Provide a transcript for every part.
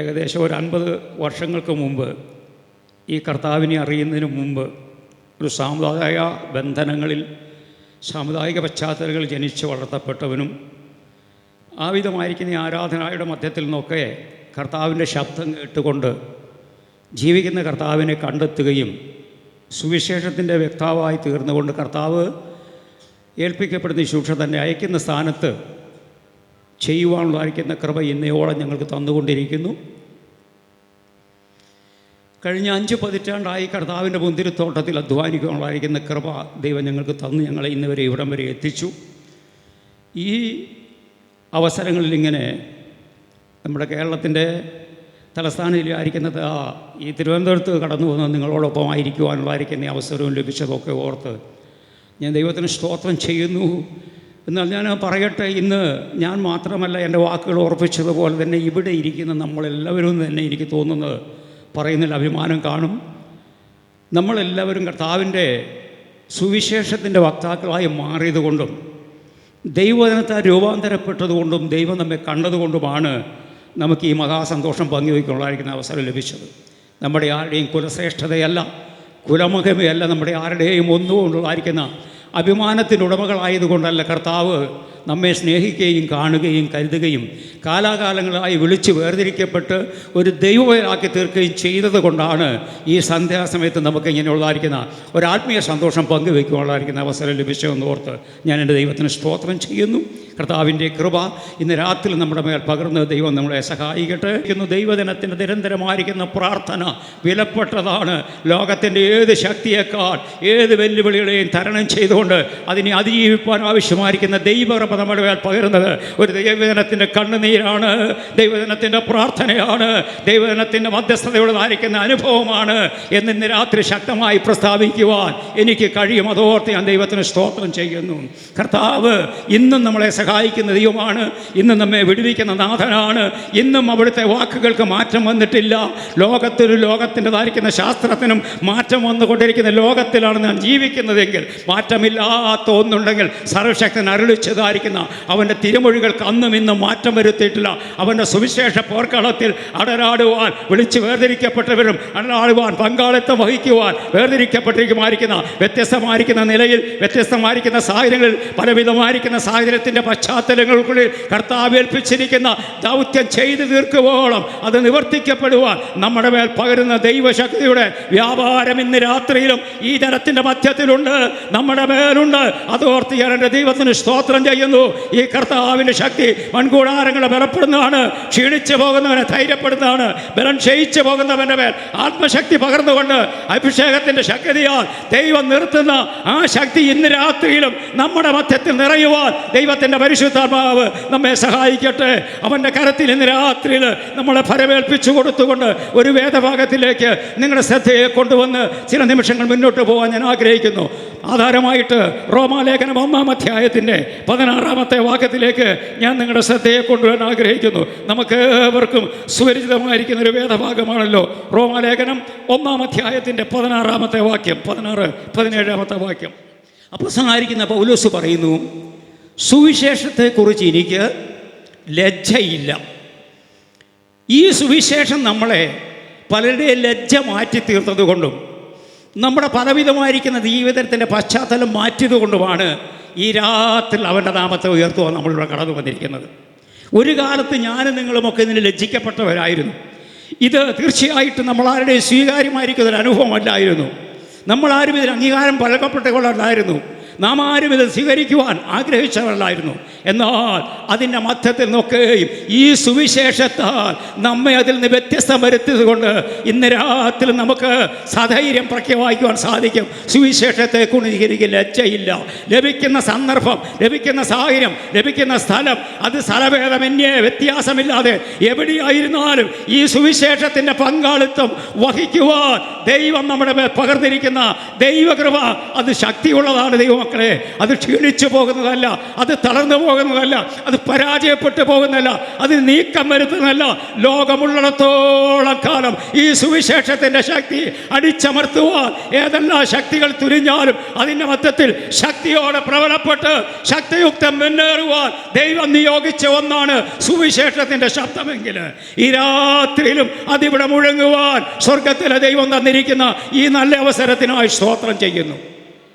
ഏകദേശം ഒരു 50 വർഷങ്ങൾക്ക് മുമ്പ് ഈ കർത്താവിനെ അറിയുന്നതിന് മുമ്പ് ഒരു സാമുദായിക ബന്ധനങ്ങളിൽ സാമുദായിക പശ്ചാത്തലങ്ങളിൽ ജനിച്ച് വളർത്തപ്പെട്ടവനും ആ വിധമായിരിക്കുന്ന ഈ ആരാധനയുടെ മധ്യത്തിൽ നിന്നൊക്കെ കർത്താവിൻ്റെ ശബ്ദം കേട്ടുകൊണ്ട് ജീവിക്കുന്ന കർത്താവിനെ കണ്ടെത്തുകയും സുവിശേഷത്തിൻ്റെ വ്യക്താവായി തീർന്നുകൊണ്ട് കർത്താവ് ഏൽപ്പിക്കപ്പെടുന്ന ശുശ്രൂഷ തന്നെ അയക്കുന്ന സ്ഥാനത്ത് ചെയ്യുവാനുള്ളതായിരിക്കുന്ന കൃപ ഇന്നയോളം ഞങ്ങൾക്ക് തന്നുകൊണ്ടിരിക്കുന്നു. കഴിഞ്ഞ 5 പതിറ്റാണ്ടായി കർത്താവിൻ്റെ മുന്തിരിത്തോട്ടത്തിൽ അധ്വാനിക്കാനുള്ളതായിരിക്കുന്ന കൃപ ദൈവം ഞങ്ങൾക്ക് തന്ന് ഞങ്ങളെ ഇന്ന് വരെ ഇവിടം വരെ എത്തിച്ചു. ഈ അവസരങ്ങളിൽ ഇങ്ങനെ നമ്മുടെ കേരളത്തിൻ്റെ തലസ്ഥാന ജില്ലയായിരിക്കുന്നത് ഈ തിരുവനന്തപുരത്ത് കടന്നു വന്ന് നിങ്ങളോടൊപ്പമായിരിക്കുവാനുള്ളതായിരിക്കുന്ന അവസരവും ലഭിച്ചതൊക്കെ ഓർത്ത് ഞാൻ ദൈവത്തിന് സ്തോത്രം ചെയ്യുന്നു. എന്നാൽ ഞാൻ പറയട്ടെ, ഇന്ന് ഞാൻ മാത്രമല്ല എൻ്റെ വാക്കുകൾ ഓർപ്പിച്ചതുപോലെ തന്നെ ഇവിടെ ഇരിക്കുന്ന നമ്മളെല്ലാവരും തന്നെ എനിക്ക് തോന്നുന്നത് പറയുന്നതിൽ അഭിമാനം കാണും. നമ്മളെല്ലാവരും കർത്താവിൻ്റെ സുവിശേഷത്തിൻ്റെ വക്താക്കളായി മാറിയതുകൊണ്ടും ദൈവവചനത്താൽ രൂപാന്തരപ്പെട്ടതുകൊണ്ടും ദൈവം നമ്മെ കണ്ടതുകൊണ്ടുമാണ് നമുക്ക് ഈ മഹാസന്തോഷം പങ്കുവയ്ക്കാനുള്ളതായിരിക്കുന്ന അവസരം ലഭിച്ചത്. നമ്മുടെ ആരുടെയും കുലശ്രേഷ്ഠതയല്ല, കുലമഹിമയല്ല, നമ്മുടെ ആരുടെയും ഒന്നുകൊണ്ടുള്ളതായിരിക്കുന്ന അഭിമാനത്തിൻ്റെ ഉടമകളായതുകൊണ്ടല്ല കർത്താവ് നമ്മെ സ്നേഹിക്കുകയും കാണുകയും കരുതുകയും കാലാകാലങ്ങളായി വിളിച്ച് വേർതിരിക്കപ്പെട്ട് ഒരു ദൈവമാക്കി തീർക്കുകയും ചെയ്തത് കൊണ്ടാണ് ഈ സന്ധ്യാസമയത്ത് നമുക്ക് ഇങ്ങനെയുള്ളതായിരിക്കുന്ന ഒരാത്മീയ സന്തോഷം പങ്കുവയ്ക്കുവാനുള്ളതായിരിക്കുന്ന അവസരം ലഭിച്ചതെന്ന് ഓർത്ത് ഞാൻ എൻ്റെ ദൈവത്തിന് സ്തോത്രം ചെയ്യുന്നു. കർത്താവിൻ്റെ കൃപ ഇന്ന് രാത്രി നമ്മുടെ മേൽ പകർന്ന് ദൈവം നമ്മളെ സഹായിക്കട്ടെ. ദൈവദിനത്തിൻ്റെ നിരന്തരമായിരിക്കുന്ന പ്രാർത്ഥന വിലപ്പെട്ടതാണ്. ലോകത്തിൻ്റെ ഏത് ശക്തിയേക്കാൾ ഏത് വെല്ലുവിളികളെയും തരണം ചെയ്തുകൊണ്ട് അതിനെ അതിജീവിക്കാൻ ആവശ്യമായിരിക്കുന്ന ദൈവകൃപ നമ്മുടെ മേൽ പകരുന്നത് ഒരു ദൈവദിനത്തിൻ്റെ കണ്ണുനീരാണ്, ദൈവദിനത്തിൻ്റെ പ്രാർത്ഥനയാണ്, ദൈവദിനത്തിൻ്റെ മധ്യസ്ഥതയുള്ളതായിരിക്കുന്ന അനുഭവമാണ് എന്നിന്ന് രാത്രി ശക്തമായി പ്രസ്താവിക്കുവാൻ എനിക്ക് കഴിയും. അതോർത്ത് ഞാൻ ദൈവത്തിന് സ്തോത്രം ചെയ്യുന്നു. കർത്താവ് ഇന്നും നമ്മളെ സഹായിക്കുന്ന ദൈവമാണ്, ഇന്നും നമ്മെ വിടുവിക്കുന്ന നാഥനാണ്. ഇന്നും അവിടുത്തെ വാക്കുകൾക്ക് മാറ്റം വന്നിട്ടില്ല. ലോകത്തിൻ്റെതായിരിക്കുന്ന ശാസ്ത്രത്തിനും മാറ്റം വന്നുകൊണ്ടിരിക്കുന്ന ലോകത്തിലാണ് ഞാൻ ജീവിക്കുന്നതെങ്കിൽ മാറ്റമില്ലാത്ത ഒന്നുണ്ടെങ്കിൽ സർവശക്തൻ അരുളിച്ചതായിരിക്കുന്ന അവൻ്റെ തിരുമൊഴികൾക്ക് അന്നും ഇന്നും മാറ്റം വരുത്തിയിട്ടില്ല. അവൻ്റെ സുവിശേഷ പോർക്കളത്തിൽ അടരാടുവാൻ വിളിച്ച് വേർതിരിക്കപ്പെട്ടവരും അടരാടുവാൻ പങ്കാളിത്തം വഹിക്കുവാൻ വേർതിരിക്കപ്പെട്ടിരിക്കുമായിരിക്കുന്ന വ്യത്യസ്തമായിരിക്കുന്ന നിലയിൽ വ്യത്യസ്തമായിരിക്കുന്ന സാഹചര്യങ്ങളിൽ പലവിധമായിരിക്കുന്ന സാഹചര്യത്തിൻ്റെ പശ്ചാത്തലങ്ങൾക്കുള്ളിൽ കർത്താവ് ഏൽപ്പിച്ചിരിക്കുന്ന ദൗത്യം ചെയ്തു തീർക്കുവോളം അത് നിവർത്തിക്കപ്പെടുവാൻ നമ്മുടെ മേൽ പകരുന്ന ദൈവശക്തിയുടെ വ്യാപാരം ഇന്ന് രാത്രിയിലും ഈ ജനത്തിൻ്റെ മധ്യത്തിലുണ്ട്, നമ്മുടെ മേലുണ്ട്. അതോർത്ത് ഞാൻ എൻ്റെ ദൈവത്തിന് സ്തോത്രം ചെയ്യുന്നു. ഈ കർത്താവിൻ്റെ ശക്തി മൺകൂടാരങ്ങളെ ബലപ്പെടുന്നതാണ്, ക്ഷീണിച്ചു പോകുന്നവനെ ധൈര്യപ്പെടുന്നതാണ്, ബലം ക്ഷയിച്ചു പോകുന്നവൻ്റെ മേൽ ആത്മശക്തി പകർന്നുകൊണ്ട് അഭിഷേകത്തിൻ്റെ ശക്തിയാൽ ദൈവം നിർത്തുന്ന ആ ശക്തി ഇന്ന് രാത്രിയിലും നമ്മുടെ മധ്യത്തിൽ നിറയുവാൻ ദൈവത്തിൻ്റെ പരിശുദ്ധാത്മാവ് നമ്മെ സഹായിക്കട്ടെ. അവൻ്റെ കരത്തിൽ ഇന്ന് രാത്രിയിൽ നമ്മളെ ഫലമേൽപ്പിച്ചു കൊടുത്തുകൊണ്ട് ഒരു വേദഭാഗത്തിലേക്ക് നിങ്ങളുടെ ശ്രദ്ധയെ കൊണ്ടുവന്ന് ചില നിമിഷങ്ങൾ മുന്നോട്ട് പോകാൻ ഞാൻ ആഗ്രഹിക്കുന്നു. ആധാരമായിട്ട് റോമാലേഖനം 1-ാം അധ്യായത്തിൻ്റെ 16-ാമത്തെ വാക്യത്തിലേക്ക് ഞാൻ നിങ്ങളുടെ ശ്രദ്ധയെ കൊണ്ടുവരാൻ ആഗ്രഹിക്കുന്നു. നമുക്ക് ഏവർക്കും സുപരിചിതമായിരിക്കുന്ന ഒരു വേദഭാഗമാണല്ലോ റോമാലേഖനം 1-ാം അധ്യായത്തിൻ്റെ 16-ാമത്തെ വാക്യം, 17-ാമത്തെ വാക്യം. അപ്പോസ്തലനായിരിക്കുന്ന പൗലോസ് പറയുന്നു, സുവിശേഷത്തെക്കുറിച്ച് എനിക്ക് ലജ്ജയില്ല. ഈ സുവിശേഷം നമ്മളെ പലരുടെയും ലജ്ജ മാറ്റി തീർത്തതുകൊണ്ടും നമ്മുടെ പലവിധമായിരിക്കുന്ന ജീവിതത്തിൻ്റെ പശ്ചാത്തലം മാറ്റിയതുകൊണ്ടുമാണ് ഈ രാത്രി അവൻ്റെ നാമത്തെ ഉയർത്തുവാൻ നമ്മളിവിടെ കടന്നു വന്നിരിക്കുന്നത്. ഒരു കാലത്ത് ഞാനും നിങ്ങളുമൊക്കെ ഇതിന് ലജ്ജിക്കപ്പെട്ടവരായിരുന്നു. ഇത് തീർച്ചയായിട്ടും നമ്മളാരുടെയും സ്വീകാര്യമായിരിക്കുന്ന ഒരു അനുഭവമല്ലായിരുന്നു. നമ്മളാരും ഇതിന് അംഗീകാരം പലകപ്പെട്ടുകൊള്ളല്ലായിരുന്നു. നാം ആരും ഇത് സ്വീകരിക്കുവാൻ ആഗ്രഹിച്ചവരല്ലായിരുന്നു. എന്നാൽ അതിൻ്റെ മധ്യത്തിൽ നിന്നൊക്കെയും ഈ സുവിശേഷത്താൽ നമ്മെ അതിൽ നിന്ന് വ്യത്യസ്തം വരുത്തിയത് കൊണ്ട് ഇന്ന് രാത്രി നമുക്ക് സധൈര്യം പ്രഖ്യാപിക്കുവാൻ സാധിക്കും. സുവിശേഷത്തെ കുറിച്ച് ലജ്ജയില്ല. ലഭിക്കുന്ന സന്ദർഭം, ലഭിക്കുന്ന സാഹചര്യം, ലഭിക്കുന്ന സ്ഥലം, അത് സ്ഥലഭേദമന്യേ വ്യത്യാസമില്ലാതെ എവിടെയായിരുന്നാലും ഈ സുവിശേഷത്തിൻ്റെ പങ്കാളിത്തം വഹിക്കുവാൻ ദൈവം നമ്മുടെ പകർന്നിരിക്കുന്ന ദൈവകൃപ അത് ശക്തിയുള്ളതാണ്. ദൈവം ദൈവമക്കളെ, അത് ക്ഷീണിച്ചു പോകുന്നതല്ല, അത് തളർന്നു പോകുന്നതല്ല, അത് പരാജയപ്പെട്ടു പോകുന്നതല്ല, അത് നീക്കം വരുത്തുന്നതല്ല. ലോകമുള്ളിടത്തോളം കാലം ഈ സുവിശേഷത്തിൻ്റെ ശക്തി അടിച്ചമർത്തുവാൻ ഏതെല്ലാം ശക്തികൾ തുനിഞ്ഞാലും അതിൻ്റെ മധ്യത്തിൽ ശക്തിയോടെ പ്രബലപ്പെട്ട് ശക്തിയുക്തം മുന്നേറുവാൻ ദൈവം നിയോഗിച്ച ഒന്നാണ് സുവിശേഷത്തിൻ്റെ ശബ്ദമെങ്കിൽ ഈ രാത്രിയിലും അതിവിടെ മുഴങ്ങുവാൻ സ്വർഗത്തിലെ ദൈവം തന്നിരിക്കുന്ന ഈ നല്ല അവസരത്തിനായി സ്തോത്രം ചെയ്യുന്നു.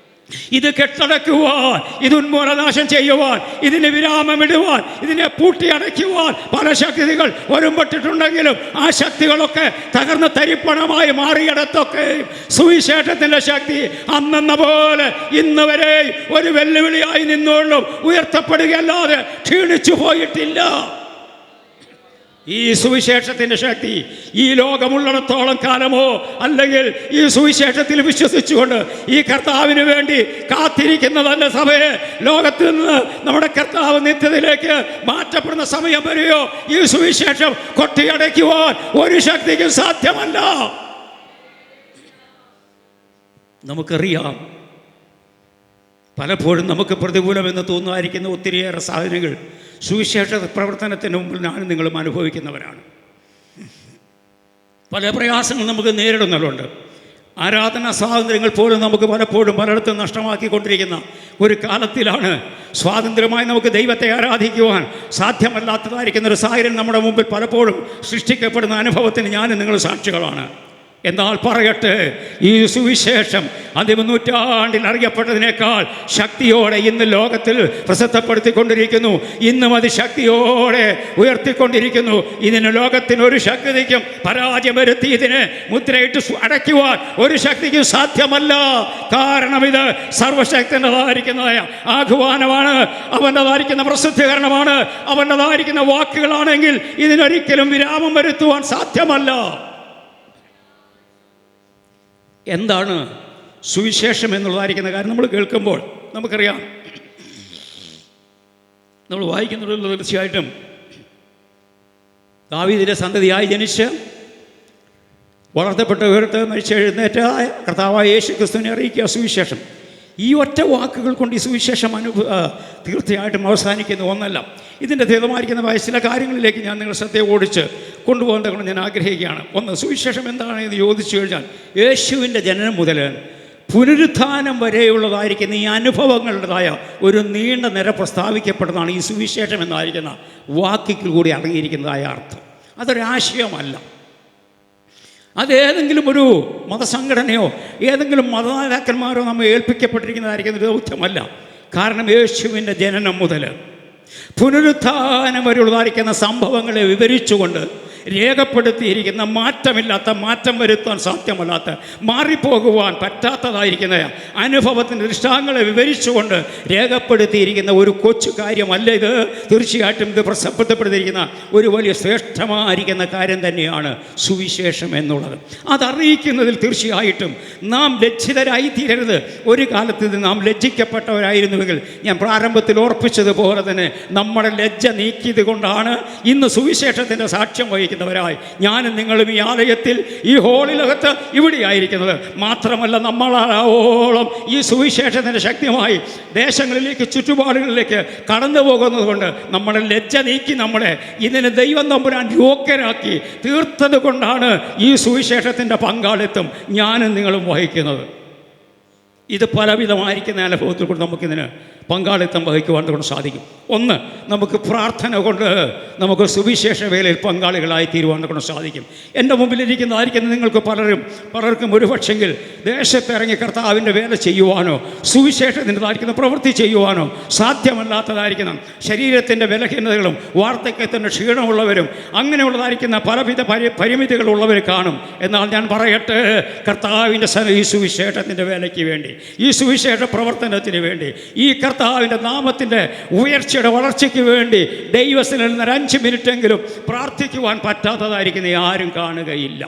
ഇത് കെട്ടടക്കുവാൻ, ഇത് ഉന്മൂലനാശം ചെയ്യുവാൻ, ഇതിന് വിരാമമിടുവാൻ, ഇതിനെ പൂട്ടിയടയ്ക്കുവാൻ പല ശക്തികൾ ഒരുമ്പെട്ടിട്ടുണ്ടെങ്കിലും ആ ശക്തികളൊക്കെ തകർന്ന് തരിപ്പണമായി മാറിയിടത്തൊക്കെ സുവിശേഷത്തിൻ്റെ ശക്തി അന്നെന്ന പോലെ ഇന്ന് വരെ ഒരു വെല്ലുവിളിയായി നിന്നുകൊണ്ടും ഉയർത്തപ്പെടുകയല്ലാതെ ക്ഷീണിച്ചു പോയിട്ടില്ല. ഈ സുവിശേഷത്തിൻ്റെ ശക്തി ഈ ലോകമുള്ളിടത്തോളം കാലമോ അല്ലെങ്കിൽ ഈ സുവിശേഷത്തിൽ വിശ്വസിച്ചുകൊണ്ട് ഈ കർത്താവിന് വേണ്ടി കാത്തിരിക്കുന്നതല്ല സഭയെ, ലോകത്തിൽ നിന്ന് നമ്മുടെ കർത്താവ് നിത്യതയിലേക്ക് മാറ്റപ്പെടുന്ന സമയം വരെയോ ഈ സുവിശേഷം കൊട്ടിയടയ്ക്കുവാൻ ഒരു ശക്തിക്കും സാധ്യമല്ല. നമുക്കറിയാം, പലപ്പോഴും നമുക്ക് പ്രതികൂലമെന്ന് തോന്നുമായിരിക്കുന്ന ഒത്തിരിയേറെ സാഹചര്യങ്ങൾ സുവിശേഷ പ്രവർത്തനത്തിന് മുമ്പിൽ ഞാനും നിങ്ങളും അനുഭവിക്കുന്നവരാണ്. പല പ്രയാസങ്ങൾ നമുക്ക് നേരിടുന്നവരുണ്ട്. ആരാധനാ സ്വാതന്ത്ര്യങ്ങൾ പോലും നമുക്ക് പലപ്പോഴും പലയിടത്തും നഷ്ടമാക്കിക്കൊണ്ടിരിക്കുന്ന ഒരു കാലത്തിലാണ് സ്വാതന്ത്ര്യമായി നമുക്ക് ദൈവത്തെ ആരാധിക്കുവാൻ സാധ്യമല്ലാത്തതായിരിക്കുന്ന ഒരു സാഹചര്യം നമ്മുടെ മുമ്പിൽ പലപ്പോഴും സൃഷ്ടിക്കപ്പെടുന്ന അനുഭവത്തിന് ഞാനും നിങ്ങൾ സാക്ഷികളാണ്. എന്നാൽ പറയട്ടെ, ഈ സുവിശേഷം നൂറ്റാണ്ടിൽ അറിയപ്പെട്ടതിനേക്കാൾ ശക്തിയോടെ ഇന്ന് ലോകത്തിൽ പ്രസിദ്ധപ്പെടുത്തിക്കൊണ്ടിരിക്കുന്നു. ഇന്നും അത് ശക്തിയോടെ ഉയർത്തിക്കൊണ്ടിരിക്കുന്നു. ഇതിന് ലോകത്തിനൊരു ശക്തിക്കും പരാജയം വരുത്തി ഇതിനെ മുദ്രയിട്ട് അടയ്ക്കുവാൻ ഒരു ശക്തിക്കും സാധ്യമല്ല. കാരണം ഇത് സർവശക്തൻ്റെതായിരിക്കുന്നതായ ആഹ്വാനമാണ്, അവൻ്റെതായിരിക്കുന്ന പ്രസിദ്ധീകരണമാണ്, അവൻ്റെതായിരിക്കുന്ന വാക്കുകളാണെങ്കിൽ ഇതിനൊരിക്കലും വിരാമം വരുത്തുവാൻ സാധ്യമല്ല. എന്താണ് സുവിശേഷം എന്നുള്ളതായിരിക്കുന്ന കാര്യം നമ്മൾ കേൾക്കുമ്പോൾ നമുക്കറിയാം, നമ്മൾ വായിക്കുന്നുള്ളത് തീർച്ചയായിട്ടും ദാവീദിൻ്റെ സന്തതിയായി ജനിച്ച് വളർത്തപ്പെട്ട് ഉയർത്ത് മരിച്ച് എഴുന്നേറ്റതായ കർത്താവായ യേശു ക്രിസ്തുവിനെ അറിയിക്കുക സുവിശേഷം. ഈ ഒറ്റ വാക്കുകൾ കൊണ്ട് ഈ സുവിശേഷം തീർച്ചയായിട്ടും അവസാനിക്കുന്ന ഒന്നല്ല. ഇതിൻ്റെ ധീരമായിരിക്കുന്ന ചില കാര്യങ്ങളിലേക്ക് ഞാൻ നിങ്ങൾ ശ്രദ്ധ ഓടിച്ച് കൊണ്ടുപോകേണ്ടത് കൊണ്ട് ഞാൻ ആഗ്രഹിക്കുകയാണ്. ഒന്ന്, സുവിശേഷം എന്താണ് എന്ന് ചോദിച്ചു കഴിഞ്ഞാൽ യേശുവിൻ്റെ ജനനം മുതൽ പുനരുത്ഥാനം വരെയുള്ളതായിരിക്കുന്ന ഈ അനുഭവങ്ങളുടേതായ ഒരു നീണ്ട നിര പ്രസ്താവിക്കപ്പെടുന്നതാണ് ഈ സുവിശേഷം എന്നായിരിക്കുന്ന വാക്കിൽ കൂടി അടങ്ങിയിരിക്കുന്നതായ അർത്ഥം. അതൊരാശയമല്ല, അതേതെങ്കിലും ഒരു മതസംഘടനയോ ഏതെങ്കിലും മതനേതാക്കന്മാരോ നമ്മൾ ഏൽപ്പിക്കപ്പെട്ടിരിക്കുന്നതായിരിക്കുന്ന ഒരു ദൗത്യമല്ല. കാരണം യേശുവിൻ്റെ ജനനം മുതൽ പുനരുത്ഥാനം വരെയുള്ളതായിരിക്കുന്ന സംഭവങ്ങളെ വിവരിച്ചുകൊണ്ട് രേഖപ്പെടുത്തിയിരിക്കുന്ന മാറ്റമില്ലാത്ത, മാറ്റം വരുത്താൻ സാധ്യമല്ലാത്ത, മാറിപ്പോകുവാൻ പറ്റാത്തതായിരിക്കുന്ന അനുഭവത്തിൻ്റെ ദൃഷ്ടാന്തങ്ങളെ വിവരിച്ചുകൊണ്ട് രേഖപ്പെടുത്തിയിരിക്കുന്ന ഒരു കൊച്ചു കാര്യമല്ല ഇത്. തീർച്ചയായിട്ടും ഇത് പ്രസക്തപ്പെടുത്തിയിരിക്കുന്ന ഒരു വലിയ ശ്രേഷ്ഠമായിരിക്കുന്ന കാര്യം തന്നെയാണ് സുവിശേഷം എന്നുള്ളത്. അതറിയിക്കുന്നതിൽ തീർച്ചയായിട്ടും നാം ലജ്ജിതരായി തീരരുത്. ഒരു കാലത്ത് ഇത് നാം ലജ്ജിക്കപ്പെട്ടവരായിരുന്നുവെങ്കിൽ ഞാൻ പ്രാരംഭത്തിൽ ഓർപ്പിച്ചതുപോലെ തന്നെ നമ്മുടെ ലജ്ജ നീക്കിയത് കൊണ്ടാണ് ഇന്ന് സുവിശേഷത്തിൻ്റെ സാക്ഷ്യം വഹിക്കുന്നത് ായി ഞാനും നിങ്ങളും ഈ ആലയത്തിൽ, ഈ ഹോളിനകത്ത് ഇവിടെ ആയിരിക്കുന്നത്. മാത്രമല്ല, നമ്മളോളം ഈ സുവിശേഷത്തിൻ്റെ ശക്തിയുമായി ദേശങ്ങളിലേക്ക്, ചുറ്റുപാടുകളിലേക്ക് കടന്നു പോകുന്നത് കൊണ്ട് നമ്മുടെ ലജ്ജ നീക്കി നമ്മളെ ഇതിന് ദൈവം തമ്പുരാൻ യോഗ്യരാക്കി തീർത്തത് കൊണ്ടാണ് ഈ സുവിശേഷത്തിൻ്റെ പങ്കാളിത്തം ഞാനും നിങ്ങളും വഹിക്കുന്നത്. ഇത് പലവിധമായിരിക്കുന്ന അനുഭവത്തിൽ കൊണ്ട് നമുക്കിതിന് പങ്കാളിത്തം വഹിക്കുവാൻ കൊണ്ട് സാധിക്കും. ഒന്ന്, നമുക്ക് പ്രാർത്ഥന കൊണ്ട് നമുക്ക് സുവിശേഷ വേലയിൽ പങ്കാളികളായി തീരുവാൻ കൊണ്ട് സാധിക്കും. എൻ്റെ മുമ്പിലിരിക്കുന്നതായിരിക്കുന്ന നിങ്ങൾക്ക് പലർക്കും ഒരുപക്ഷെങ്കിൽ ദേശത്തിറങ്ങി കർത്താവിൻ്റെ വേല ചെയ്യുവാനോ സുവിശേഷത്തിൻ്റെതായിരിക്കുന്ന പ്രവൃത്തി ചെയ്യുവാനോ സാധ്യമല്ലാത്തതായിരിക്കുന്ന ശരീരത്തിൻ്റെ ബലഹീനതകളും വാർദ്ധക്യത്തിൻ്റെ ക്ഷീണമുള്ളവരും അങ്ങനെയുള്ളതായിരിക്കുന്ന പലവിധ പരിമിതികളുള്ളവർ കാണും. എന്നാൽ ഞാൻ പറയട്ടെ, കർത്താവിൻ്റെ ഈ സുവിശേഷത്തിൻ്റെ വേലയ്ക്ക് വേണ്ടി, ഈ സുവിശേഷ പ്രവർത്തനത്തിന് വേണ്ടി, ഈ കർത്താവിൻ്റെ നാമത്തിൻ്റെ ഉയർച്ചയുടെ വളർച്ചയ്ക്ക് വേണ്ടി ദൈവത്തിൽ നിന്ന് 5 മിനിറ്റെങ്കിലും പ്രാർത്ഥിക്കുവാൻ പറ്റാത്തതായിരിക്കുന്ന ആരും കാണുകയില്ല.